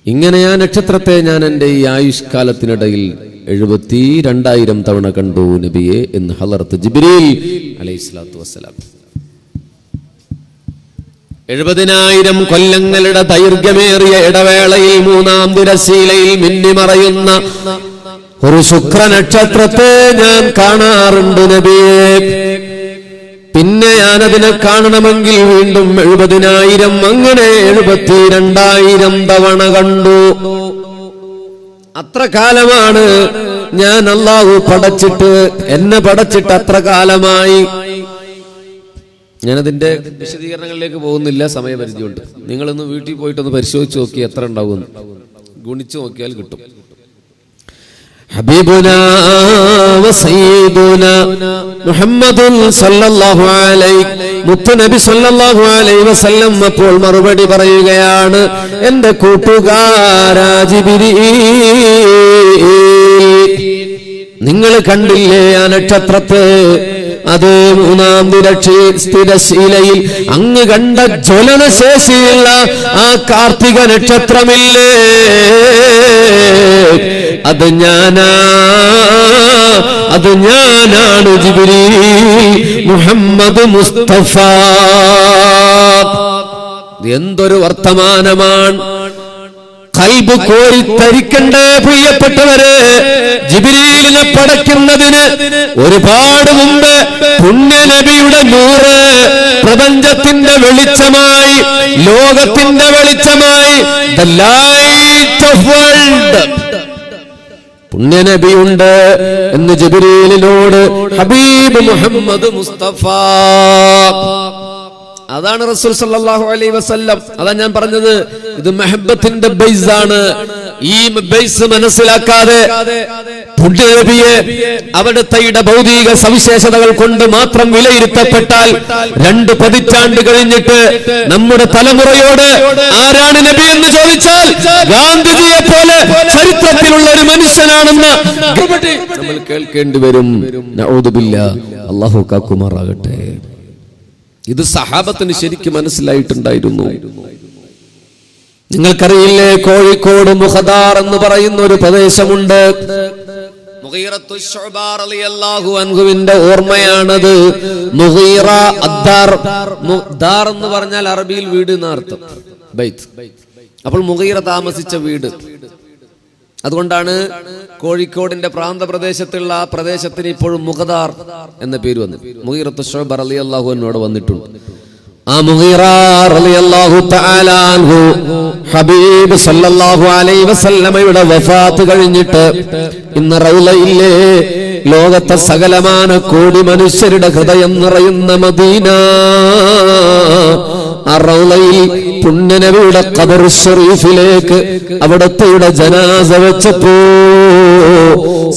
ഇങ്ങനെ ആ നക്ഷത്രത്തെ ഞാൻ എൻ്റെ ഈ ആയുഷ്കാലത്തിനിടയിൽ 72,000 തവണ കണ്ടു നബിയെ എന്ന് ഹളറത്ത് ജിബ്രീൽ അലൈഹിസ്സലാത്തു വസ്സലാം. 70,000 കൊല്ലങ്ങളുടെ ദൈർഘ്യമേറിയ ഇടവേളയിൽ മൂന്നാം തിരശീലയിൽ മിന്നിമറയുന്ന ഒരു ശുക്രനക്ഷത്രത്തെ ഞാൻ കാണാറുണ്ട് നബിയേ. പിന്നെ ഞാനതിനെ കാണണമെങ്കിൽ വീണ്ടും 70,000, അങ്ങനെ 72,000 തവണ കണ്ടു. അത്ര കാലമാണ് ഞാൻ അല്ലാഹു പടച്ചിട്ട്, എന്നെ പടച്ചിട്ട് അത്ര കാലമായി. ഞാനതിന്റെ വിശദീകരണങ്ങളിലേക്ക് പോകുന്നില്ല, സമയപരിധിയുണ്ട്. നിങ്ങളൊന്ന് വീട്ടിൽ പോയിട്ടൊന്ന് പരിശോധിച്ച് നോക്കി എത്ര ഉണ്ടാവും, ഗുണിച്ചു നോക്കിയാൽ കിട്ടും. ഹബീബുനാ വസയ്യിദുനാ മുഹമ്മദുൻ സല്ലല്ലാഹു അലൈഹി മുത്തുനബി സല്ലല്ലാഹു അലൈഹി വസല്ലം അപ്പോൾ മറുപടി പറയുകയാണ്, എന്റെ കൂട്ടുകാരാ ജിബ്രീൽ, നിങ്ങൾ കണ്ടില്ലേ ആ നക്ഷത്രത്തെ? അത് മൂന്നാം തിരശീലയിൽ അങ്ങ് കണ്ട ജ്വലനശേഷിയുള്ള ആ കാർത്തിക നക്ഷത്രമില്ലേ, അത് ഞാനാണ് ജിബ്രീൽ മുഹമ്മദ് മുസ്തഫ. എന്തൊരു വർത്തമാനമാണ്! ഖൽബ് കോരിത്തരിക്കണ്ടേ പ്രിയപ്പെട്ടവരെ? ജിബ്രീലിനെ പടയ്ക്കുന്നതിന് ഒരുപാട് മുമ്പ് പുണ്യനബിയുടെ നൂറ് പ്രപഞ്ചത്തിന്റെ വെളിച്ചമായി, ലോകത്തിന്റെ വെളിച്ചമായി, ദ ലൈറ്റ് ഓഫ് വേൾഡ് പുണ്യനബിയുണ്ട് എന്ന് ജിബ്രീലിനോട് ഹബീബ് മുഹമ്മദ് മുസ്തഫ. അതാണ് റസൂൽ സല്ലല്ലാഹു അലൈഹി വസല്ലം. അതാ ഞാൻ പറഞ്ഞത്, ഇത് മഹബത്തിന്റെ ബേസ് ആണ്. ഈ ബേസ് മനസ്സിലാക്കാതെ പുണ്യനബിയെ അവിടുത്തെ ഭൗതിക സവിശേഷതകൾ കൊണ്ട് മാത്രം വിലയിരുത്തപ്പെട്ടാൽ 2 പതിറ്റാണ്ട് കഴിഞ്ഞിട്ട് നമ്മുടെ തലമുറയോട് ആരാണ് നബി എന്ന് ചോദിച്ചാൽ ഗാന്ധിജിയെ പോലെ ചരിത്രത്തിലുള്ള ഒരു മനുഷ്യനാണെന്ന് നമ്മൾ കേൾക്കേണ്ടി വരും. നഊദു ബില്ലാഹ്, അല്ലാഹു കാക്കുമാറാകട്ടെ. ഇത് സഹാബത്തിന് ശരിക്കും മനസ്സിലായിട്ടുണ്ടായിരുന്നു. നിങ്ങൾക്കറിയില്ലേ, കോഴിക്കോട് മുഖദാർ എന്ന് പറയുന്ന ഒരു പ്രദേശമുണ്ട്. മുഗീറത്തു ശുഅബ റളിയല്ലാഹു അൻഹുവിന്റെ ഓർമ്മയാണത്. മുഗീറ അദ്ദാർ, ദാർ എന്ന് പറഞ്ഞാൽ അറബിയിൽ വീട് എന്നർത്ഥം, ബൈത്ത്. അപ്പോൾ മുഗീറ താമസിച്ച വീട്. അതുകൊണ്ടാണ് കോഴിക്കോടിന്റെ പ്രാന്തപ്രദേശത്തുള്ള ആ പ്രദേശത്തിന് ഇപ്പോഴും മുഖദാർ എന്ന പേര് വന്നു. മുഗീറത്തു ശുഅബ റളിയല്ലാഹു അൻഹു വന്നിട്ടുണ്ട്. ആ മുഗീറ റളിയല്ലാഹു തആല അൻഹു ഹബീബ് സല്ലല്ലാഹു അലൈഹി വസല്ലമയുടെ വഫാത്ത് കഴിഞ്ഞിട്ട് ഇന്ന് റൗളയിലെ ലോകത്തെ സകലമാന കോടി മനുഷ്യരുടെ ഹൃദയം നിറയുന്ന മദീന, ആ റൗളയിൽ പുണ്യനബിയുടെ ഖബർ ശരീഫിലേക്ക് അവിടത്തെ ജനാസ വെച്ചപ്പോ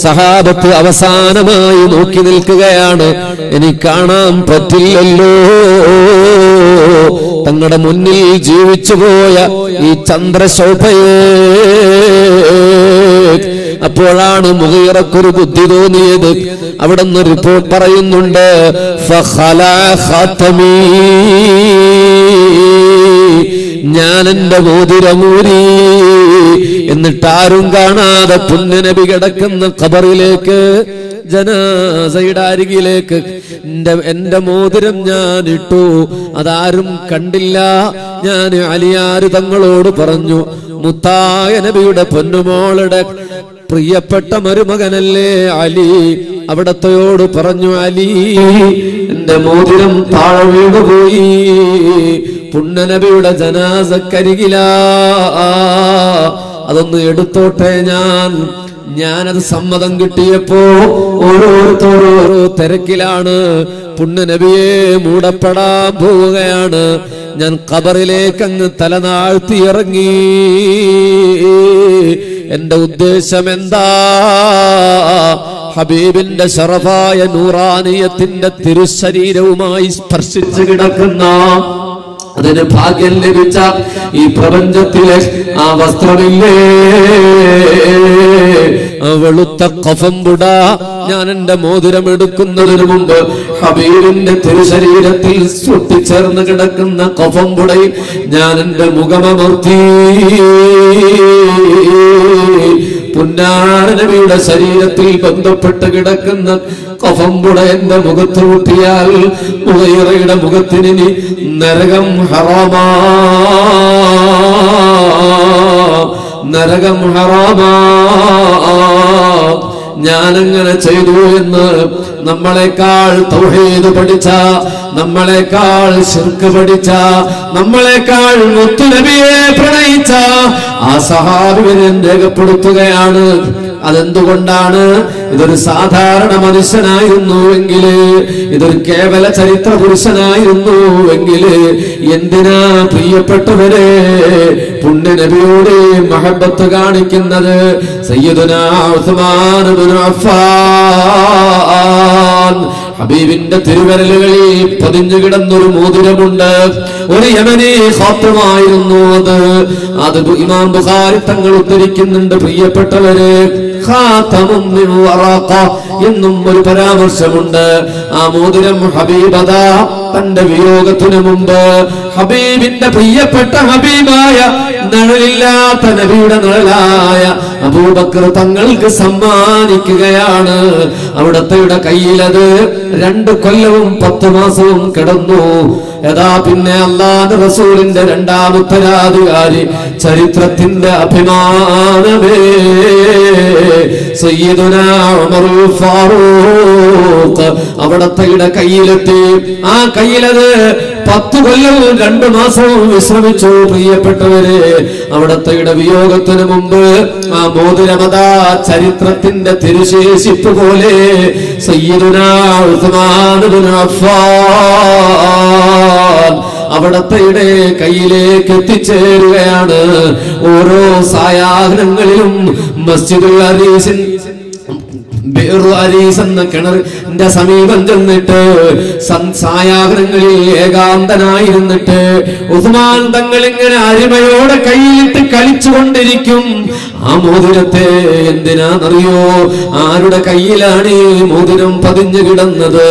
സഹാബത്ത് അവസാനമായി നോക്കി നിൽക്കുകയാണ്. എനിക്ക് കാണാൻ പറ്റില്ലല്ലോ തങ്ങളുടെ മുന്നിൽ ജീവിച്ചു പോയ ഈ ചന്ദ്രശോഭയെ. അപ്പോഴാണ് മുഗീറക്കൊരു ബുദ്ധി തോന്നിയത്. അവിടെ നിന്ന് റിപ്പോർട്ട് പറയുന്നുണ്ട്, ഞാൻ എന്റെ മോതിരമൂരി. എന്നിട്ട് ആരും കാണാതെ പുണ്യനബി കിടക്കുന്ന ഖബറിലേക്ക്, ജനാസയുടെ അരികിലേക്ക് എന്റെ മോതിരം ഞാൻ ഇട്ടു. അതാരും കണ്ടില്ല. ഞാൻ അലിയാർ തങ്ങളോട് പറഞ്ഞു, മുത്തായ നബിയുടെ പൊന്നുമോളുടെ പ്രിയപ്പെട്ട മരുമകനല്ലേ അലി, അവിടത്തെയോട് പറഞ്ഞു, അലി എന്റെ മോതിരം താഴെ വീണുപോയി, പുണ്യനബിയുടെ ജനാസക്കരികിലാ, അതൊന്ന് എടുത്തോട്ടെ. ഞാനത് സമ്മതം കിട്ടിയപ്പോ ഓരോരുത്തരോരോ തിരക്കിലാണ്. പുണ്യനബിയെ മൂടപ്പെടാൻ പോവുകയാണ്. ഞാൻ ഖബറിലേക്ക് അങ്ങ് തലനാഴ്ത്തി ഇറങ്ങി. എന്റെ ഉദ്ദേശം എന്താ? ഹബീബിന്റെ ശറഫായ നൂറാനിയത്തിന്റെ തിരുശരീരവുമായി സ്പർശിച്ചു കിടക്കുന്ന, അതിന് ഭാഗ്യം ലഭിച്ച ഈ പ്രപഞ്ചത്തിലെ ആ വസ്ത്രമില്ലേ, വെളുത്ത കഫംപുട, ഞാൻ എന്റെ മോതിരം എടുക്കുന്നതിന് മുമ്പ് ഹബീബിന്റെ തിരുശരീരത്തിൽ ഒട്ടിച്ചേർന്ന് കിടക്കുന്ന കഫംപുടയിൽ ഞാൻ എന്റെ മുഖമമർത്തി പുന്നാര നബിയുടെ ശരീരത്തിൽ ബന്ധപ്പെട്ട് കിടക്കുന്ന കഫംപുട എന്റെ മുഖത്ത് കൂട്ടിയാൽ മുഗീറയുടെ മുഖത്തിന് നരകം ഹറാമാ, നരകം ഹറാമാ. ഞാനങ്ങനെ ചെയ്തു എന്ന് നമ്മളെക്കാൾ തൗഹീദ് പഠിച്ച, നമ്മളെക്കാൾ ശിർക്ക് പഠിച്ച, നമ്മളെക്കാൾ മുത്തുനബിയെ പ്രണയിച്ച ആ സഹാബിയെ രേഖപ്പെടുത്തുകയാണ്. അതെന്തുകൊണ്ടാണ്? ഇതൊരു സാധാരണ മനുഷ്യനായിരുന്നുവെങ്കില്, ഇതൊരു കേവല ചരിത്ര പുരുഷനായിരുന്നുവെങ്കില് എന്തിനാ പ്രിയപ്പെട്ടവരെ പുണ്യ നബിയോട് മഹബത്ത് കാണിക്കുന്നത്? സയ്യിദുനാ ഉസ്മാൻ ഇബ്നു അഫ്ഫാൻ ഹബീബിന്റെ തിരുവിരലുകളിൽ പതിഞ്ഞു കിടന്നൊരു മോതിരമുണ്ട്. ഒരു യമനി ഖാത്തമായിരുന്നു അത് ഇമാം ബുഖാരി തങ്ങൾ ഉദ്ധരിക്കുന്നുണ്ട്. പ്രിയപ്പെട്ടവരെ, ഖാതമുൻ മിൻ വറഖ എന്നും ഒരു പരാമർശമുണ്ട്. ആ മോതിരം ഹബീബദ തന്റെ വിയോഗത്തിനു മുമ്പ് ഹബീബിന്റെ പ്രിയപ്പെട്ട ഹബീബായ നിഴലില്ലാത്ത നബിയുടെ നിഴലായ അബൂബക്കർ തങ്ങൾക്ക് സമ്മാനിക്കുകയാണ്. അവിടത്തെ കയ്യിലത് 2 കൊല്ലവും 10 മാസവും കിടന്നു. യഥാ പിന്നെ അല്ലാഹുവിന്റെ റസൂലിന്റെ രണ്ടാമുത്തരാധികാരി, ചരിത്രത്തിന്റെ അഭിമാനമേ സയ്യിദുനാ ഉമറുൽ ഫാറൂഖ് അവിടത്തെ കയ്യിലെത്തി. ആ കയ്യിലത് 10 കൊല്ലവും 2 മാസവും വിശ്രമിച്ചു. പ്രിയപ്പെട്ടവരെ, അവിടത്തെ വിയോഗത്തിന് മുമ്പ് ആ മോതിരമതാ ചരിത്രത്തിന്റെ തിരുശേഷിപ്പ് പോലെ സയ്യിദുനാ ഉസ്മാൻ ഇബ്നു അഫ്ഫാൻ അവിടത്തെ കയ്യിലേക്ക് എത്തിച്ചേരുകയാണ്. ഓരോ സായാഹ്നങ്ങളിലും മസ്ജിദുൽ അരീസിൻ എന്ന കിണറിന്റെ സമീപം ചെന്നിട്ട് സായാഹ്നങ്ങളിൽ ഏകാന്തനായിരുന്നിട്ട് ഉസ്മാൻ തങ്ങൾ ഇങ്ങനെ അരിമയോടെ കയ്യിലിട്ട് കളിച്ചുകൊണ്ടിരിക്കും. ആ മോതിരത്തെ എന്തിനാണെന്നറിയോ? ആരുടെ കയ്യിലാണ് ഈ മോതിരം പതിഞ്ഞു കിടന്നത്?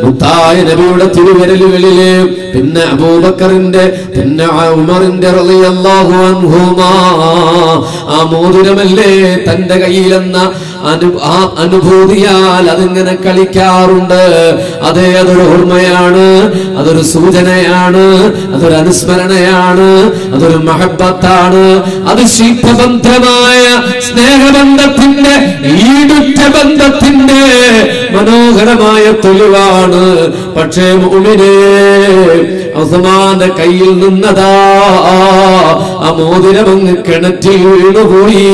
മുത്തായ നബിയുടെ തിരുവിരലുകളില്, പിന്നെ അബൂബക്കറിന്റെ, പിന്നെ ഉമറിന്റെ റളിയല്ലാഹു അൻഹുമാ. ആ മോതിരമല്ലേ തന്റെ കയ്യിലെന്ന അനുഭൂതിയാൽ അതിങ്ങനെ കളിക്കാറുണ്ട്. അതേ, അതൊരു ഓർമ്മയാണ്, അതൊരു സൂചനയാണ്, അതൊരു അനുസ്മരണയാണ്, അതൊരു മഹബത്താണ്. അത് ശീതബന്ധമായ സ്നേഹബന്ധത്തിന്റെ, ഈടുറ്റ ബന്ധത്തിന്റെ മനോഹരമായ തെളിവാണ്. പക്ഷേ മുഅ്മിനേ, ഉസ്മാന്റെ കയ്യിൽ നിന്നതാ ആ മോതിരമങ്ങ് കിണറ്റിൽ വീണുപോയി.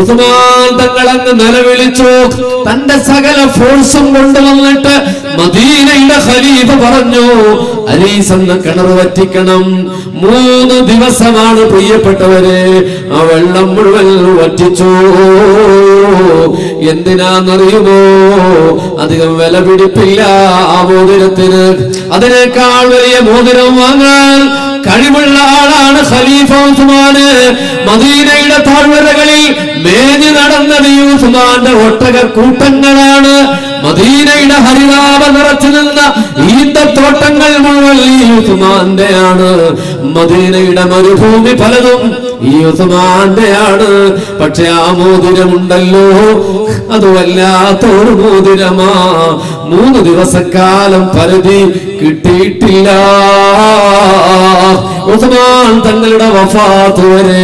ഉസ്മാൻ തങ്ങൾ അങ്ങ് നിലവിളിച്ചു. തന്റെ സകല ഫോഴ്സും കൊണ്ടുവന്നിട്ട് മദീനയുടെ ഖലീഫ പറഞ്ഞു, അരീസ് എന്ന കിണർ വറ്റിക്കണം. 3 ദിവസമാണ് പ്രിയപ്പെട്ടവരെ ആ വെള്ളം മുഴുവൻ വറ്റിച്ചു. എന്തിനാന്നറിയുമോ? അധികം വില പിടിപ്പില്ല ആ മോതിരത്തിന്. അതിനേക്കാൾ വലിയ മോതിരം വാങ്ങാൻ കഴിവുള്ള ആളാണ് ഖലീഫ ഉസ്മാന്. മദീനയുടെ താഴ്വരകളിൽ മേഞ്ഞു നടന്നത് ഉസ്മാന്റെ ഒട്ടകക്കൂട്ടങ്ങളാണ്. മദീനയുടെ ഹരിതാപ നിറച്ചു നിന്ന ഈന്തത്തോട്ടങ്ങൾ മുഴുവൻ ഈ ഉസ്മാന്റെയാണ്. മദീനയുടെ മരുഭൂമി പലതും ഈ ഉസ്മാന്റെയാണ്. പക്ഷെ ആ മോതിരമുണ്ടല്ലോ, അത് വല്ലാത്തൊരു മോതിരമാ. 3 ദിവസക്കാലം പരിധി കിട്ടിയിട്ടില്ല. ഉസ്മാൻ തങ്ങളുടെ വഫാത്ത് വരെ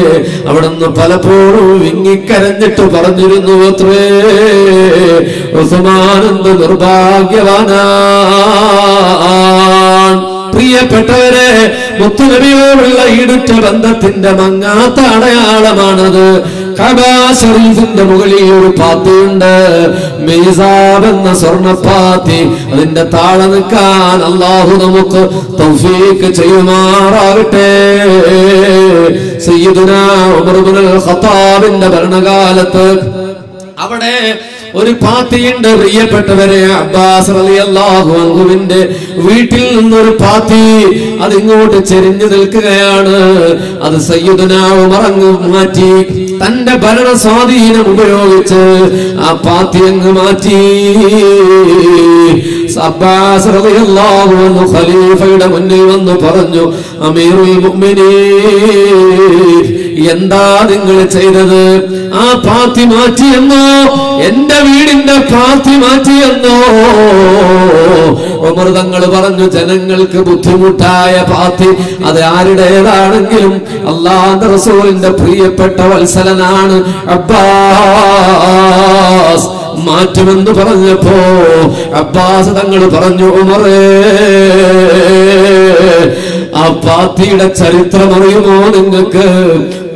അവിടുന്ന് പലപ്പോഴും വിങ്ങിക്കരഞ്ഞിട്ട് പറഞ്ഞിരുന്നു അത്രേ, ഉസ്മാൻ എന്ത് നിർഭാഗ്യവാനാണ്. പ്രിയപ്പെട്ടവരെ, മുത്തുനബിയോടുള്ള ഈടുറ്റ ബന്ധത്തിന്റെ മങ്ങാത്ത അടയാളമാണത്. കഅബ ശരീഫിന്റെ മുകളിൽ ഒരു പാത്തിയുണ്ട്, മീസാബ് എന്ന സ്വർണ്ണപ്പാത്തി. അതിന്റെ താഴെ നിൽക്കാൻ അല്ലാഹു നമുക്ക് തൗഫീഖ് ചെയ്യുമാറാകട്ടെ. സയ്യിദുനാ ഉമർ ഇബ്നുൽ ഖത്താബിന്റെ ഭരണകാലത്ത് അവിടെ ഒരു പാത്തിയുണ്ട്. പ്രിയപ്പെട്ടവരെ, അബ്ബാസ് റളിയല്ലാഹു അൻഹുവിന്റെ വീട്ടിൽ നിന്നൊരു പാത്തി അതിങ്ങോട്ട് ചെരിഞ്ഞു നിൽക്കുകയാണ്. അത് സയ്യിദുനാ ഉമർ അങ്ങ് മാറ്റി തന്റെ ഭരണ സ്വാധീനം ഉപയോഗിച്ച് ആ പാത്തി അങ്ങ് മാറ്റി. അബ്ബാസ് റളിയല്ലാഹു അൻഹു ഖലീഫയുടെ മുന്നിൽ വന്ന് പറഞ്ഞു, അമീറുൽ മുഅ്മിനീൻ, എന്താ നിങ്ങൾ ചെയ്തത്? ആ പാത്തി മാറ്റിയെന്നോ? എന്റെ വീടിന്റെ പാത്തി മാറ്റിയെന്നോ? ഉമർ തങ്ങൾ പറഞ്ഞു, ജനങ്ങൾക്ക് ബുദ്ധിമുട്ടായ പാത്തി അത് ആരുടേതാണെങ്കിലും അല്ലാഹുവിന്റെ റസൂലിന്റെ പ്രിയപ്പെട്ട വത്സലനാണ് അബ്ബാസ്, മാറ്റുമെന്ന് പറഞ്ഞപ്പോ അബ്ബാസ് തങ്ങൾ പറഞ്ഞു, ഉമറേ, ആ പാത്തിയുടെ ചരിത്രം അറിയുമോ നിങ്ങൾക്ക്?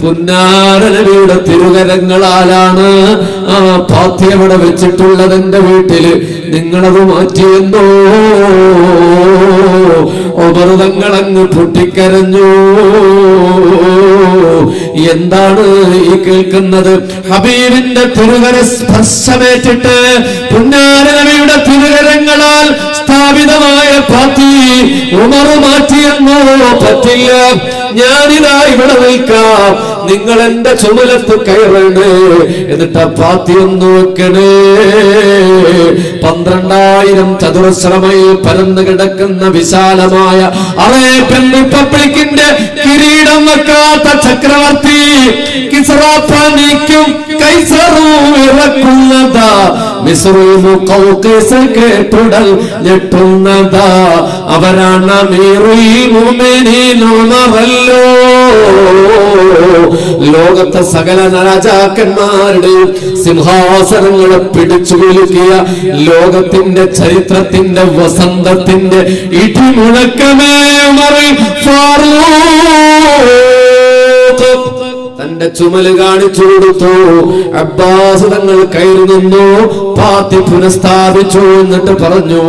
പുന്നാര നബിയുടെ തിരുകരങ്ങളാലാണ് ആ പാത്തി അവിടെ വെച്ചിട്ടുള്ളത് എന്റെ വീട്ടില്. നിങ്ങളത് മാറ്റിയെന്നോ? ഉമർ തങ്ങൾ അങ്ങ് പൊട്ടിക്കരഞ്ഞു. എന്താണ് ഈ കേൾക്കുന്നത്? ഹബീബിന്റെ തിരുകര സ്പർശമേറ്റിട്ട് പുന്നാര നബിയുടെ തിരുകരങ്ങളാൽ സ്ഥാപിതമായ പാത്തി ഉമർ മാറ്റിയെന്നോ? പറ്റില്ല, ഞാനിതാ ഇവിടെ നിൽക്കാം, നിങ്ങൾ എന്റെ ചുമലത്ത് കയറണേ, എന്നിട്ട് ആ പാത്തി ഒന്ന് വെക്കണേ. 12,000 ചതുരശ്ര മൈൽ പരന്നു കിടക്കുന്ന വിശാലമായ അറേബ്യൻ റിപ്പബ്ലിക്കിന്റെ കിരീടം വെക്കാത്ത ചക്രവർത്തി കിസ്റാപ്പാനിക്കും കൈസറും ഇറക്കുന്നതാ, മിസ്റുൽ മുഖൗഖിസ് കേട്ടുടൽ ഞെട്ടുന്നതാ, അവരാണ് അമീറുൽ മുഅ്മിനീൻ ഉമറല്ലോ. ലോകത്തെ സകല രാജാക്കന്മാരുടെയും സിംഹാസനങ്ങളെ പിടിച്ചു കുലുക്കിയ ലോകത്തിന്റെ ചരിത്രത്തിന്റെ വസന്തത്തിന്റെ ഇടിമുഴക്കമേ ഉമറുൽ ഫാറൂഖ് തന്റെ ചുമല് കാണിച്ചു കൊടുത്തു. അബ്ബാസ് തങ്ങൾ കയറി നിന്നു, പാത്തി പുനഃസ്ഥാപിച്ചു. എന്നിട്ട് പറഞ്ഞു,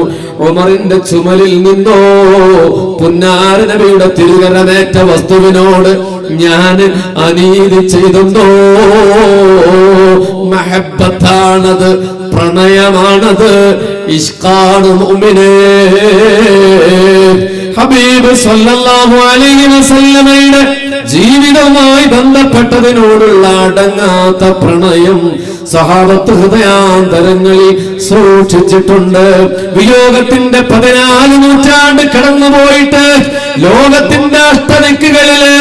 ഉമറിന്റെ ചുമലിൽ നിന്നോ പുന്നാര നബിയുടെ തിരുകരമേറ്റ വസ്തുവിനോട് ഞാൻ അനീതി ചെയ്തെന്നോ? മഹബ്ബത്താണത്, പ്രണയമാണത്, ഇഷ്കാണ് മുഅ്മിനേ. ഹബീബ് സല്ലല്ലാഹു അലൈഹി വസല്ലമയുടെ ജീവിതവുമായി ബന്ധപ്പെട്ടതിനോടുള്ള അടങ്ങാത്ത പ്രണയം സഹാബത്ത് ഹൃദയാന്തരങ്ങളിൽ സൂക്ഷിച്ചിട്ടുണ്ട്. വിയോഗത്തിന്റെ 14 നൂറ്റാണ്ട് കടന്നുപോയിട്ട് ലോകത്തിന്റെ അഷ്ടദിക്കുകളില്,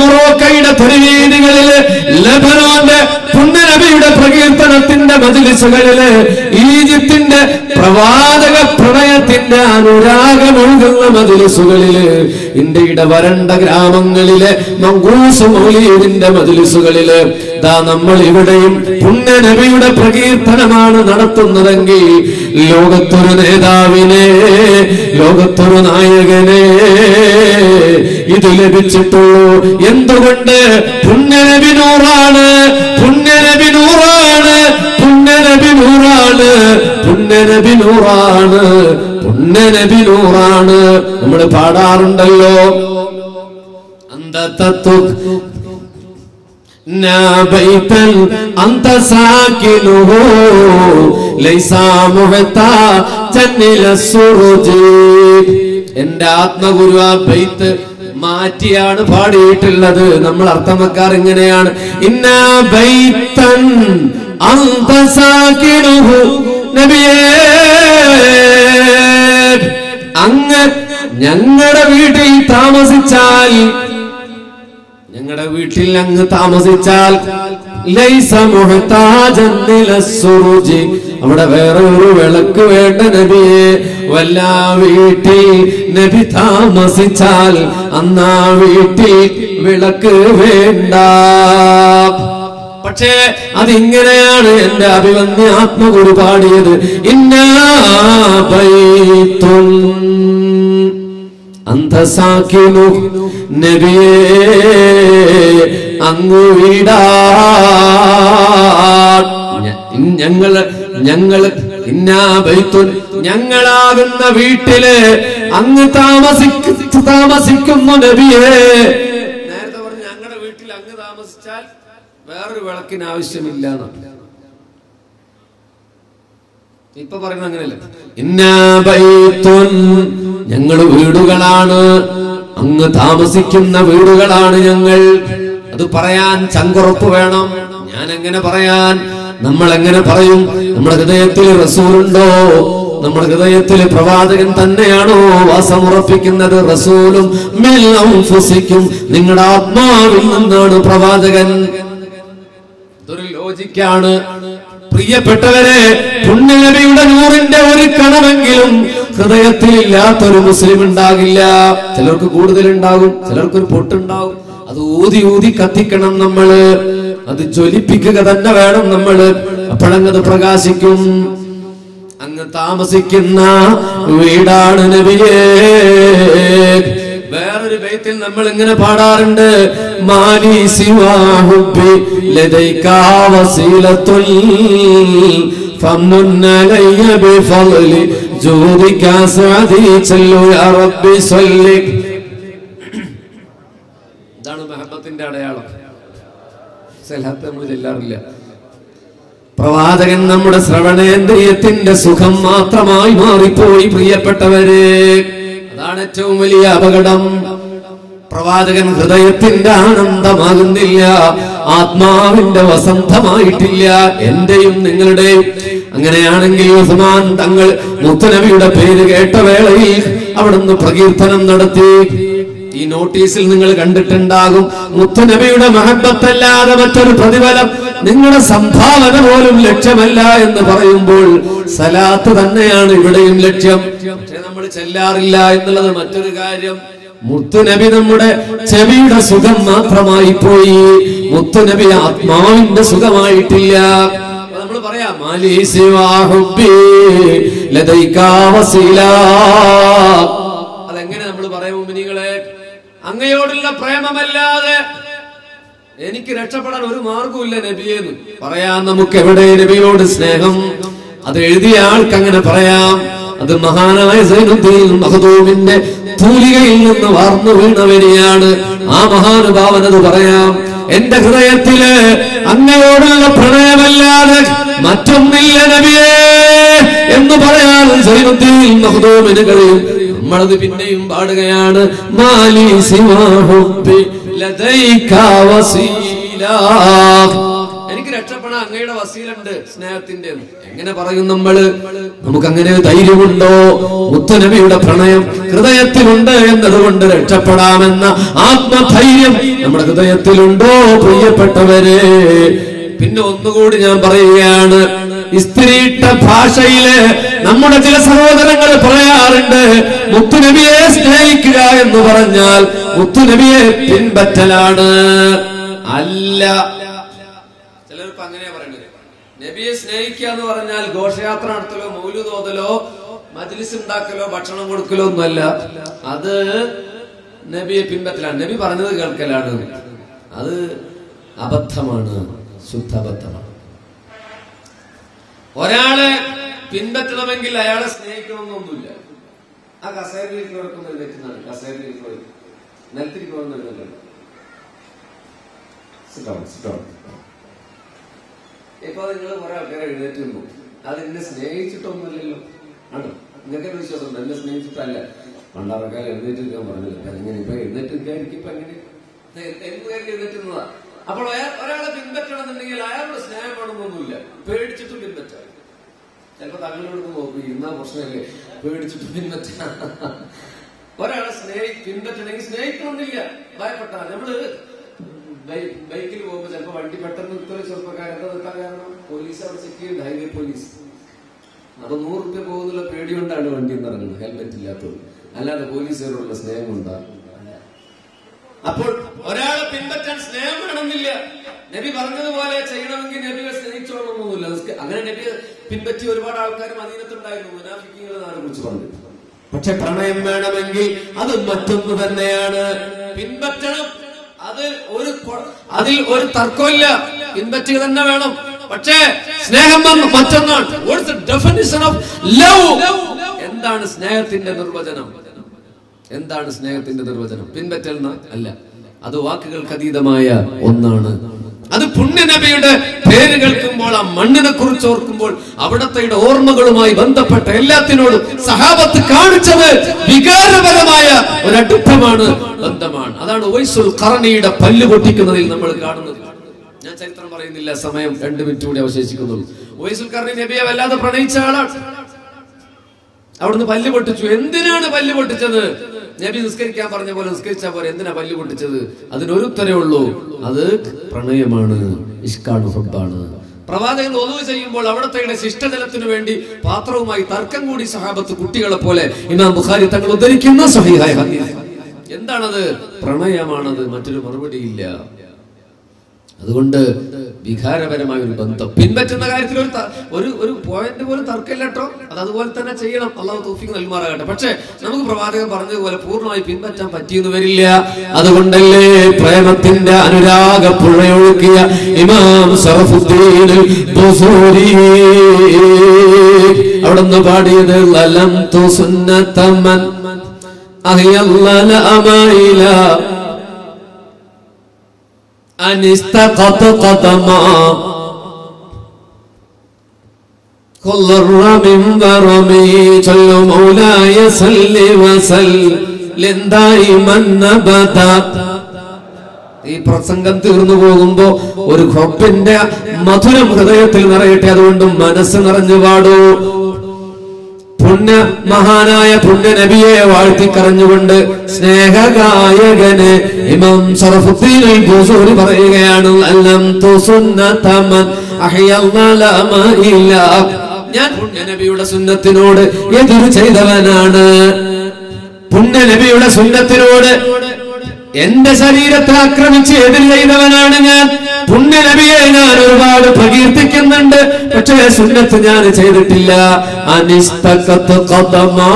മൊറോക്കയുടെ തെരുവീതികളില്, ലബനോന്റെ പുണ്യനബിയുടെ പ്രകീർത്തനത്തിന്റെ മജ്‌ലിസുകളില്, ഈജിപ്തിന്റെ പ്രവാചക പ്രണയത്തിന്റെ അനുരാഗമൊഴുകുന്ന മജ്‌ലിസുകളില്, ഇന്ത്യയുടെ വരണ്ട ഗ്രാമങ്ങളിലെ മങ്കൂസ് മൗലീദിന്റെ മജ്‌ലിസുകളില്, ദാ നമ്മൾ ഇവിടെയും പുണ്യനബിയുടെ പ്രകീർത്തനമാണ് നടത്തുന്നതെങ്കിൽ ലോകത്തൊരു നേതാവിനെ, ലോകത്തൊരു നായകനെ ഇത് ലഭിച്ചിട്ടുള്ളൂ. എന്തുകൊണ്ട്? പുണ്യനബി നൂറാണ്, പുണ്യനബി നൂറാണ്, പുണ്യനബി നൂറാണ്, പുണ്യനബി നൂറാണ്, പുണ്യനബി നൂറാണ്. നമ്മൾ പാടാറുണ്ടല്ലോ, അന്തതത്തു ബൈതൻ അന്ത സാകിനുഹു ലൈസ മുഹ്താജൻ ഇലസ്സുറുജി. എന്റെ ആത്മഗുരു ആ ബൈത്ത് മാറ്റിയാണ് പാടിയിട്ടുള്ളത്. നമ്മൾ അർത്ഥം വെക്കാറ് ഇങ്ങനെയാണ്, ഇന്നാ ബൈതൻ അന്ത സാകിനുഹു, നബിയേ അങ്ങ് ഞങ്ങളുടെ വീട്ടിൽ താമസിച്ചാൽ, ഞങ്ങളുടെ വീട്ടിൽ അങ്ങ് താമസിച്ചാൽ, ലൈസ മുഹ്താജൻ ഇലസ്സുറുജി, അവിടെ വേറെ ഒരു വിളക്ക് വേണ്ട നബിയെ. വല്ല വീട്ടിൽ നബി താമസിച്ചാൽ അന്നാ വീട്ടിൽ വിളക്ക് വേണ്ട. പക്ഷേ അതിങ്ങനെയാണ് എന്റെ അഭിവന്യ ആത്മഗുരു പാടിയത്, ഇന്നാ ബൈത്തുൻ അന്ത സാകിനു, നബിയേ അങ്ങ് വീടാ. ഞങ്ങള് ഇന്നാ ബൈത്തുൻ, ഞങ്ങളാകുന്ന വീട്ടില് അങ്ങ് താമസിക്കുന്നു നബിയേ. നേരത്തെ പറഞ്ഞു ഞങ്ങളുടെ വീട്ടിൽ അങ്ങ് താമസിച്ചാൽ വേറൊരു വിളക്കിന് ആവശ്യമില്ല. ഇപ്പൊ പറയുന്നത് അങ്ങനെയല്ല, ഇന്നാ ബൈത്തുൻ, ഞങ്ങൾ വീടുകളാണ്, അങ്ങ് താമസിക്കുന്ന വീടുകളാണ് ഞങ്ങൾ. അത് പറയാൻ ചങ്കുറപ്പ് വേണം. ഞാൻ എങ്ങനെ പറയാൻ? നമ്മൾ എങ്ങനെ പറയും? നമ്മുടെ ഹൃദയത്തിൽ റസൂലുണ്ടോ? നമ്മുടെ ഹൃദയത്തിൽ പ്രവാചകൻ തന്നെയാണോ വാസമുറപ്പിക്കുന്നത്? റസൂലും മിൻ അൻഫുസിക്കും, നിങ്ങളുടെ ആത്മാവിൽ നിന്നാണ് പ്രവാചകൻ. ഇതൊരു ലോജിക്കാണ്. പ്രിയപ്പെട്ടവരെ, പുണ്യനബിയുടെ നൂറിന്റെ ഒരു കണമെങ്കിലും ഹൃദയത്തിൽ ഇല്ലാത്തൊരു മുസ്ലിം ഉണ്ടാകില്ല. ചിലർക്ക് കൂടുതലുണ്ടാകും, ചിലർക്കൊരു പൊട്ടുണ്ടാവും. അത് ഊതി ഊതി കത്തിക്കണം നമ്മള്, അത് ജ്വലിപ്പിക്കുക തന്നെ വേണം നമ്മള്. അപ്പോഴങ്ങത് പ്രകാശിക്കും. അങ്ങ് താമസിക്കുന്ന വീടാണ് നബിയേ. വേറൊരു ബൈത്തിൽ നമ്മൾ ഇങ്ങനെ പാടാറുണ്ട്, മാലി സിവാ ഹുബ്ബി ലദൈകാ വസീലത്തുൽ ഫംനുൻ അലയ്യ ബിഫളി ജൂദിക സഅദി സല്ലു യാ റബ്ബി സല്ലി. ഇതാണ് മഹബത്തിന്റെ അടയാളം. സലാത്ത് നമ്മൾ ചെല്ലാറില്ല. പ്രവാചകൻ നമ്മുടെ ശ്രവണേന്ദ്രിയത്തിന്റെ സുഖം മാത്രമായി മാറിപ്പോയി. പ്രിയപ്പെട്ടവരെ, അതാണ് ഏറ്റവും വലിയ അപകടം. പ്രവാചകൻ ഹൃദയത്തിന്റെ ആനന്ദമാകുന്നില്ല, ആത്മാവിന്റെ വസന്തമായിട്ടില്ല, എന്റെയും നിങ്ങളുടെയും. അങ്ങനെയാണെങ്കിൽ ഉസ്മാൻ തങ്ങൾ മുത്തുനബിയുടെ പേര് കേട്ട വേളയിൽ അവിടുന്ന് പ്രകീർത്തനം നടത്തി. ഈ നോട്ടീസിൽ നിങ്ങൾ കണ്ടിട്ടുണ്ടാകും, മുത്തുനബിയുടെ മഹബത്തല്ലാതെ മറ്റൊരു പ്രതിഫലം നിങ്ങളുടെ സംഭാവന പോലും ലക്ഷ്യമല്ല എന്ന് പറയുമ്പോൾ സലാത്ത് തന്നെയാണ് ഇവിടെയും ലക്ഷ്യം. പക്ഷെ നമ്മൾ ചെല്ലാറില്ല എന്നുള്ളത് മറ്റൊരു കാര്യം. മുത്തുനബി നമ്മുടെ ചെവിയുടെ സുഖം മാത്രമായി പോയി, മുത്തുനബി ആത്മാവിന്റെ സുഖമായിട്ടില്ല. നമ്മൾ പറയാം, മാലി സിവാ ഹുബ്ബി ലദൈകാ വസീലാ. അതെങ്ങനെ നമ്മൾ പറയും? മുഅ്മിനീങ്ങളെ, അങ്ങയോടുള്ള പ്രേമമല്ലാതെ എനിക്ക് രക്ഷപ്പെടാൻ ഒരു മാർഗവുമില്ല നബിയെന്ന് പറയാൻ നമുക്ക് എവിടെ നബിയോട് സ്നേഹം? അത് എഴുതിയ ആൾക്ക് അങ്ങനെ പറയാം. അത് മഹാനായ സൈനുദ്ദീൻ മഖ്ദൂമിന്റെ തൂലികയിൽ നിന്ന് വാർന്നു വീണവനെയാണ്. ആ മഹാനുഭാവൻ അത് പറയാം, എന്റെ ഹൃദയത്തില് അങ്ങയോടുള്ള പ്രണയമല്ലാതെ മറ്റൊന്നില്ല നബിയേ എന്ന് പറയാൻ സൈനുദ്ദീൻ മഖ്ദൂമിന് കഴിയും. നമ്മളത് പിന്നെയും പാടുകയാണ്, മാലി സിവാ ഹുബ്ബി ലദൈകാ വസീലാ. എനിക്ക് രക്ഷപ്പെടാൻ അങ്ങയുടെ വസീലുണ്ട്, സ്നേഹത്തിന്റെ. എങ്ങനെ പറയും നമ്മള്? നമുക്ക് അങ്ങനെ ധൈര്യമുണ്ടോ? മുത്തുനബിയുടെ പ്രണയം ഹൃദയത്തിലുണ്ട് എന്നതുകൊണ്ട് രക്ഷപ്പെടാമെന്ന ആത്മധൈര്യം നമ്മുടെ ഹൃദയത്തിലുണ്ടോ? പ്രിയപ്പെട്ടവരെ, പിന്നെ ഒന്നുകൂടി ഞാൻ പറയുകയാണ്, ഇസ്തിരിയിട്ട ഭാഷയില് നമ്മുടെ ചില സഹോദരങ്ങൾ പറയാറുണ്ട്, മുത്തുനബിയെ സ്നേഹിക്കുക എന്ന് പറഞ്ഞാൽ മുത്തുനബിയെ പിൻപറ്റലാണ്. അല്ല, ചിലർക്ക് അങ്ങനെ പറയുന്നത്. നബിയെ സ്നേഹിക്കുക എന്ന് പറഞ്ഞാൽ ഘോഷയാത്ര നടത്തലോ മൗലൂദ് ഓതലോ മജ്ലിസ് ഉണ്ടാക്കലോ ഭക്ഷണം കൊടുക്കലോ ഒന്നുമല്ല. അത് നബിയെ പിൻപറ്റലാണ്, നബി പറഞ്ഞത് കേൾക്കലാണ്. അത് അബദ്ധമാണ്, ശുദ്ധ അബദ്ധമാണ്. ഒരാളെ പിൻപറ്റണമെങ്കിൽ അയാളെ സ്നേഹിക്കണമെന്നൊന്നുമില്ല. ആ കസേരയിലേക്ക് കിടക്കുന്നത് തെറ്റുന്നതാണ്. കസേരയിലേക്ക് നിലത്തിലേക്ക് വന്നിരുന്നല്ലോ. ഇപ്പൊ നിങ്ങൾ കുറെ ആൾക്കാരെ എഴുന്നേറ്റുന്നു, അത് എന്നെ സ്നേഹിച്ചിട്ടൊന്നുമില്ലല്ലോ. ആണോ? നിങ്ങൾക്ക് വിശ്വാസം എന്നെ സ്നേഹിച്ചിട്ടല്ല. പണ്ടാറക്കാലം എഴുന്നേറ്റ് നിൽക്കാൻ പറഞ്ഞില്ല. എങ്ങനെ ഇപ്പൊ എഴുന്നേറ്റ് നിൽക്കാൻ എനിക്കിപ്പോ എങ്ങനെ എഴുന്നേറ്റുന്നതാ. അപ്പോൾ ഒരാളെ പിൻപറ്റണമെന്നുണ്ടെങ്കിൽ അയാളുടെ സ്നേഹം വേണമെന്നൊന്നുമില്ല, പേടിച്ചിട്ടും പിൻപറ്റാം. ചിലപ്പോ തങ്ങളോട് നോക്കും, ഇന്നാ പ്രശ്നമല്ലേ, പേടിച്ചിട്ടും പിൻപറ്റാം. ഒരാളെ പിൻപറ്റണമെങ്കിൽ സ്നേഹിക്കണമെന്നില്ല, ഭയപ്പെട്ടാൽ. നമ്മള് ബൈക്കിൽ പോകുമ്പോ ചിലപ്പോ വണ്ടി പെട്ടെന്ന് നിർത്തുന്ന ചെറുപ്പക്കാരൊക്കെ നിർത്താൻ കാരണം പോലീസ് അവിടെ ചെക്ക് ചെയ്യുന്നുണ്ട്, ഹൈവേ പോലീസ്. അപ്പൊ 100 രൂപ പോകുന്നുള്ള പേടി കൊണ്ടാണ് വണ്ടി ഇറങ്ങുന്നത്, ഹെൽമെറ്റ് ഇല്ലാത്തത്. അല്ലാതെ പോലീസുകാരോടുള്ള സ്നേഹം കൊണ്ടാണ്. അപ്പോൾ ഒരാളെ പിൻപറ്റാൻ സ്നേഹം വേണമെന്നില്ല. നബി പറഞ്ഞതുപോലെ ചെയ്യണമെങ്കിൽ നബിയെ സ്നേഹിച്ചോളണമെന്നില്ല. അങ്ങനെ നബിയെ പിൻപറ്റി ഒരുപാട് ആൾക്കാർ മദീനത്തുണ്ടായിരുന്നു, മുനാഫിക്കുകളെ കുറിച്ച് പറഞ്ഞു. പക്ഷെ പ്രണയം വേണമെങ്കിൽ അത് മറ്റൊന്ന് തന്നെയാണ്. പിൻപറ്റണം, അതിൽ ഒരു തർക്കമില്ല, പിൻപറ്റുക തന്നെ വേണം. പക്ഷേ സ്നേഹം മറ്റൊന്നാണ്. Watts the definition of love? എന്താണ് സ്നേഹത്തിന്റെ നിർവചനം? എന്താണ് സ്നേഹത്തിന്റെ നിർവചനം? പിൻപറ്റൽ അല്ല, അത് വാക്കുകൾക്ക് അതീതമായ ഒന്നാണ്. അത് പുണ്യനബിയുടെ പേര് കേൾക്കുമ്പോൾ, ആ മണ്ണിനെ കുറിച്ച് ഓർക്കുമ്പോൾ, അവിടത്തെ ഓർമ്മകളുമായി ബന്ധപ്പെട്ട എല്ലാത്തിനോടും സഹാബത്ത് കാണിച്ചത് വികാരപരമായ ഒരടുപ്പമാണ്, ബന്ധമാണ്. അത് അതാണ് ഉവൈസുൽ ഖർനിയുടെ പല്ല് പൊട്ടിക്കുന്നതിൽ നമ്മൾ കാണുന്നത്. ഞാൻ ചരിത്രം പറയുന്നില്ല, സമയം 2 മിനിറ്റ് കൂടി അവശേഷിക്കുന്നുള്ളൂ. ഉവൈസുൽ ഖർനി നബിയെ വല്ലാതെ പ്രണയിച്ച ആളാണ്. അവിടുന്ന് പല്ല് പൊട്ടിച്ചു. എന്തിനാണ് പല്ല് പൊട്ടിച്ചത്? നബി നിസ്കരിക്കാൻ പറഞ്ഞ പോലെ നിസ്കരിച്ചാ പോലെ എന്തിനാ പല്ല് പൊട്ടിച്ചത്? അതിനൊരു ഉത്തരവേ ഉള്ളൂ, അത് പ്രണയമാണ്, ഇഷ്കാണ്, ഹുബ്ബാണ്. പ്രവാചകൻ ഒളു ചെയ്യുമ്പോൾ അവിടത്തെ ശിഷ്ടജലത്തിനു വേണ്ടി പാത്രവുമായി തർക്കം കൂടി സഹാബത്ത് കുട്ടികളെ പോലെ ഇമാം ബുഖാരി തങ്ങൾ ഉദ്ധരിക്കുന്ന സ്വഹീഹായ ഹദീസ്. എന്താണത്? പ്രണയമാണത്, മറ്റൊരു മറുപടിയില്ല. അതുകൊണ്ട് വികാരപരമായ ഒരു ബന്ധം പിൻപറ്റുന്ന കാര്യത്തിൽ ഒരു പോയിന്റ് പോലും തർക്കമില്ല കേട്ടോ. അത് അതുപോലെ തന്നെ ചെയ്യണം. അള്ളാഹു തൗഫീഖ് നൽകുമാറാകട്ടെ. പക്ഷെ നമുക്ക് പ്രവാചകൻ പറഞ്ഞതുപോലെ പൂർണ്ണമായി പിൻപറ്റാൻ പറ്റിയെന്ന് വരില്ല. അതുകൊണ്ടല്ലേ പ്രേമത്തിന്റെ അനുരാഗ പുഴയൊഴുക്കിയ ഇമാം ശറഫുദ്ദീൻ ബുസൂരി അവിടുന്ന് പാടിയത് ലലം തു സുന്നതമൻ അഹിയല്ലന അമൈല അനിസ്തഖത ഖദമാ ഖുല്ലറമിൻ വറമി ചല്ലു മൗലായ സല്ലി വസല്ലിം ദായിമൻ നബത. ഈ പ്രസംഗം തീർന്നു പോകുമ്പോ ഒരു ഹുബ്ബിന്റെ മധുരം ഹൃദയത്തിൽ നിറയട്ടെ. അതുകൊണ്ട് മനസ്സ് നിറഞ്ഞു പാടൂ. പുണ്യ മഹാനായ പുണ്യ നബിയെ വാഴ്ത്തിക്കറിഞ്ഞുകൊണ്ട് സ്നേഹഗായകന് ഇമാം ശറഫുദ്ദീൻ ബുസൂരി പറയുകയാണ്, അലം തു സുന്നതമൻ അഹ്യൽ അമഇല. ഞാൻ പുണ്യ നബിയുടെ സുന്നത്തിനോട് എതിര് ചെയ്തവനാണ്. പുണ്യ നബിയുടെ സുന്നത്തിനോട് എന്റെ ശരീരത്തെ ആക്രമിച്ച് എതിർ ചെയ്തവനാണ് ഞാൻ. പുണ്യ നബിയെ ഞാൻ ഒരുപാട് പ്രകീർത്തിക്കുന്നുണ്ട്, പക്ഷേ സുന്നത്ത് ഞാൻ ചെയ്തിട്ടില്ല. അനിസ്തഖത ഖദമാ.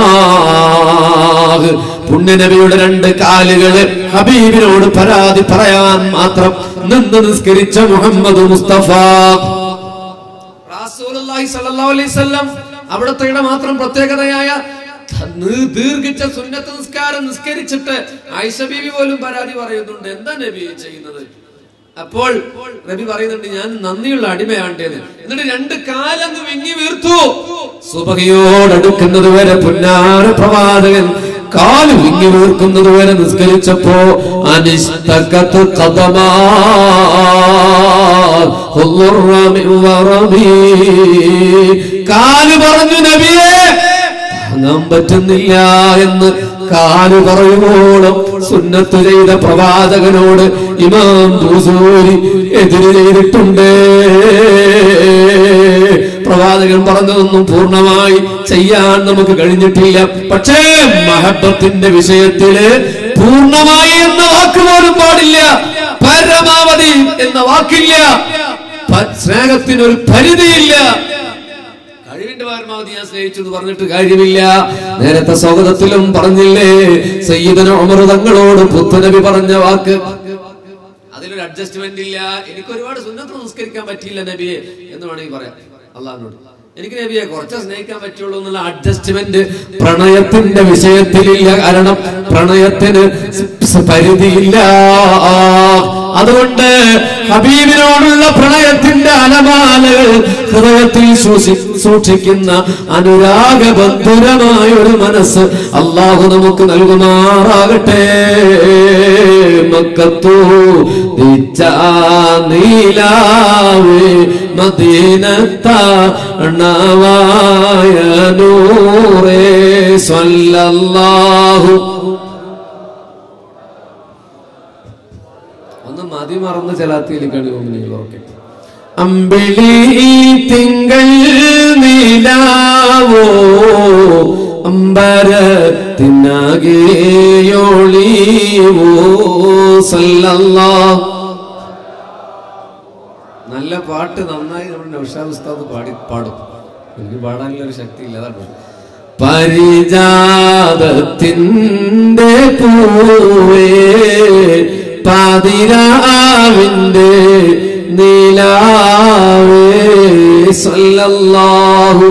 പുണ്യ നബിയുടെ 2 കാലുകള് ഹബീബിനോട് പരാതി പറയാൻ മാത്രം നിന്ന് നിസ്കരിച്ച മുഹമ്മദ് മുസ്തഫ റസൂലുള്ളാഹി സ്വല്ലല്ലാഹു അലൈഹി വസല്ലം അവിടുത്തെ മാത്രം പ്രത്യേകതയായ ദീർഘിച്ച സുന്നത്ത് നിസ്കാരം നിസ്കരിച്ചിട്ട് ആയിഷ ബീവി പോലും പരാതി പറയുന്നുണ്ട്, എന്താ നബി ചെയ്യുന്നത്? അപ്പോൾ നബി പറയുന്നുണ്ട്, ഞാൻ നന്ദിയുള്ള അടിമയാണ്ടേന്ന്. എന്നിട്ട് 2 കാലങ്ങ് വിങ്ങി വീർത്തു. സുബഹിയോടടുക്കുന്നത് വരെ പുന്നാര പ്രവാചകൻ കാല് വിങ്ങി വീർക്കുന്നത് വരെ നിസ്കരിച്ചപ്പോ അനിസ്തഖത ഖദമാ കാല് പറഞ്ഞു, നബിയേ താങ്ങാൻ പറ്റുന്നില്ല എന്ന്. കാല് പറയുമ്പോഴും സുന്നത്ത് ചെയ്ത പ്രവാചകനോട് ഇമാം ബുസൂരി എതിര് ചെയ്തിട്ടുണ്ട്. പ്രവാചകൻ പറഞ്ഞതൊന്നും പൂർണ്ണമായി ചെയ്യാൻ നമുക്ക് കഴിഞ്ഞിട്ടില്ല. പക്ഷേ മഹബത്തിന്റെ വിഷയത്തില് പൂർണ്ണമായി എന്ന വാക്ക് പോലും പാടില്ല, പരമാവധി എന്ന വാക്കില്ല, സ്നേഹത്തിനൊരു പരിധിയില്ല. കഴിവിന്റെ പരമാവധി ഞാൻ സ്നേഹിച്ചു എന്ന് പറഞ്ഞിട്ട് കാര്യമില്ല. നേരത്തെ സ്വാഗതത്തിലും പറഞ്ഞില്ലേ, സയ്യിദന ഉമർ തങ്ങളോട് പുത്തുനബി പറഞ്ഞ വാക്ക്, അതിലൊരു അഡ്ജസ്റ്റ്മെന്റ് ഇല്ല. എനിക്ക് ഒരുപാട് സുന്നത്ത് നിസ്കരിക്കാൻ പറ്റിയില്ല നബിയെ എന്ന് വേണമെങ്കിൽ പറയാം അള്ളാഹിനോട്. എനിക്ക് നബിയെ കുറച്ച് സ്നേഹിക്കാൻ പറ്റുള്ളൂ എന്നുള്ള അഡ്ജസ്റ്റ്മെന്റ് പ്രണയത്തിന്റെ വിഷയത്തിലില്ല. കാരണം പ്രണയത്തിന് പരിധിയില്ല. അതുകൊണ്ട് ഹബീബിനോടുള്ള പ്രണയത്തിന്റെ അലമാലകൾ ഹൃദയത്തിൽ സൂക്ഷിക്കുന്ന അനുരാഗബന്ധുരമായ ഒരു മനസ്സ് അല്ലാഹു നമുക്ക് നൽകുമാറാകട്ടെ. മക്കത്തു നീലാവേ മദീനത്താണവായ നൂറേ സ്വല്ലല്ലാഹു. മതി മറന്ന് ചലാത്തിയിലേക്കാണ് ഓക്കെ. അമ്പിളി തിങ്കൾ നീലാവോ അമ്പരത്തിനാകെയൊളിവോ സല്ലല്ലാഹു. നല്ല പാട്ട് നന്നായി നമ്മുടെ നൗഷാദ് ഉസ്താദ് പാടും. എനിക്ക് പാടാനുള്ള ഒരു ശക്തി ഇല്ല, അതാണ്. പരിജാതത്തിന്റെ പൂവേ പാതിരാവിന്റെ നീലാവേ സല്ലല്ലാഹു.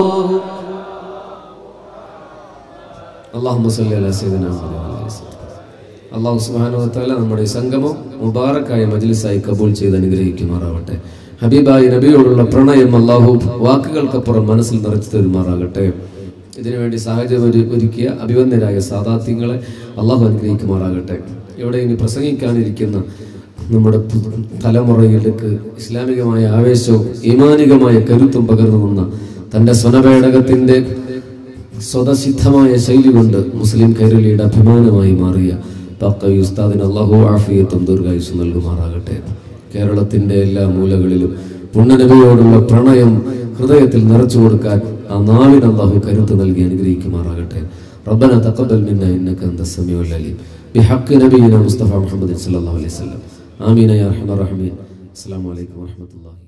അല്ലാഹുമ്മ സ്വല്ലി അലാ സയ്യിദിനാ മുഹമ്മദ്. അല്ലാഹു സുബ്ഹാനഹു വ തആല നമ്മുടെ ഈ സംഗമം മുബാറക്കായ മജ്ലിസായി കബൂൽ ചെയ്ത് അനുഗ്രഹിക്കുമാറാവട്ടെ. ഹബീബായ നബിയോടുള്ള പ്രണയം അല്ലാഹു വാക്കുകൾക്കപ്പുറം മനസ്സിൽ നിറച്ചു തരുമാറാകട്ടെ. ഇതിനുവേണ്ടി സാഹചര്യം ഒരുക്കിയ അഭിവന്ദരായ സാദാത്യങ്ങളെ അല്ലാഹു അനുഗ്രഹിക്കുമാറാകട്ടെ. ഇവിടെ ഇനി പ്രസംഗിക്കാനിരിക്കുന്ന നമ്മുടെ തലമുറയിലേക്ക് ഇസ്ലാമികമായ ആവേശവും ഈമാനികമായ കരുത്തും പകർന്നു നിന്ന തന്റെ സ്വനപേടകത്തിന്റെ സ്വതസിദ്ധമായ ശൈലി കൊണ്ട് മുസ്ലിം കൈരളിയുടെ അഭിമാനമായി മാറിയ തഖവി ഉസ്താദിന് അല്ലാഹു ആഫിയത്തും ദീർഘായുസ്സും നൽകുമാറാകട്ടെ. കേരളത്തിന്റെ എല്ലാ മൂലകളിലും പുണ്യനബിയോടുള്ള പ്രണയം ഹൃദയത്തിൽ നിറച്ചു കൊടുക്കാൻ ആ നാവിന് അല്ലാഹു കരുത്ത് നൽകി അനുഗ്രഹിക്കുമാറാകട്ടെ. റബ്ബനാ തഖബ്ബൽ മിന്നാ ഇന്നക അൻതസ് സമീഉൽ അലീം ബിഹഖ് നബിയിനാ മുസ്തഫ മുഹമ്മദ് സല്ലല്ലാഹു അലൈഹി വസല്ലം. ആമീൻ യാ അർഹമർ റഹീമീൻ. അസ്സലാമു അലൈക്കും വറഹ്മത്തുള്ളാഹി.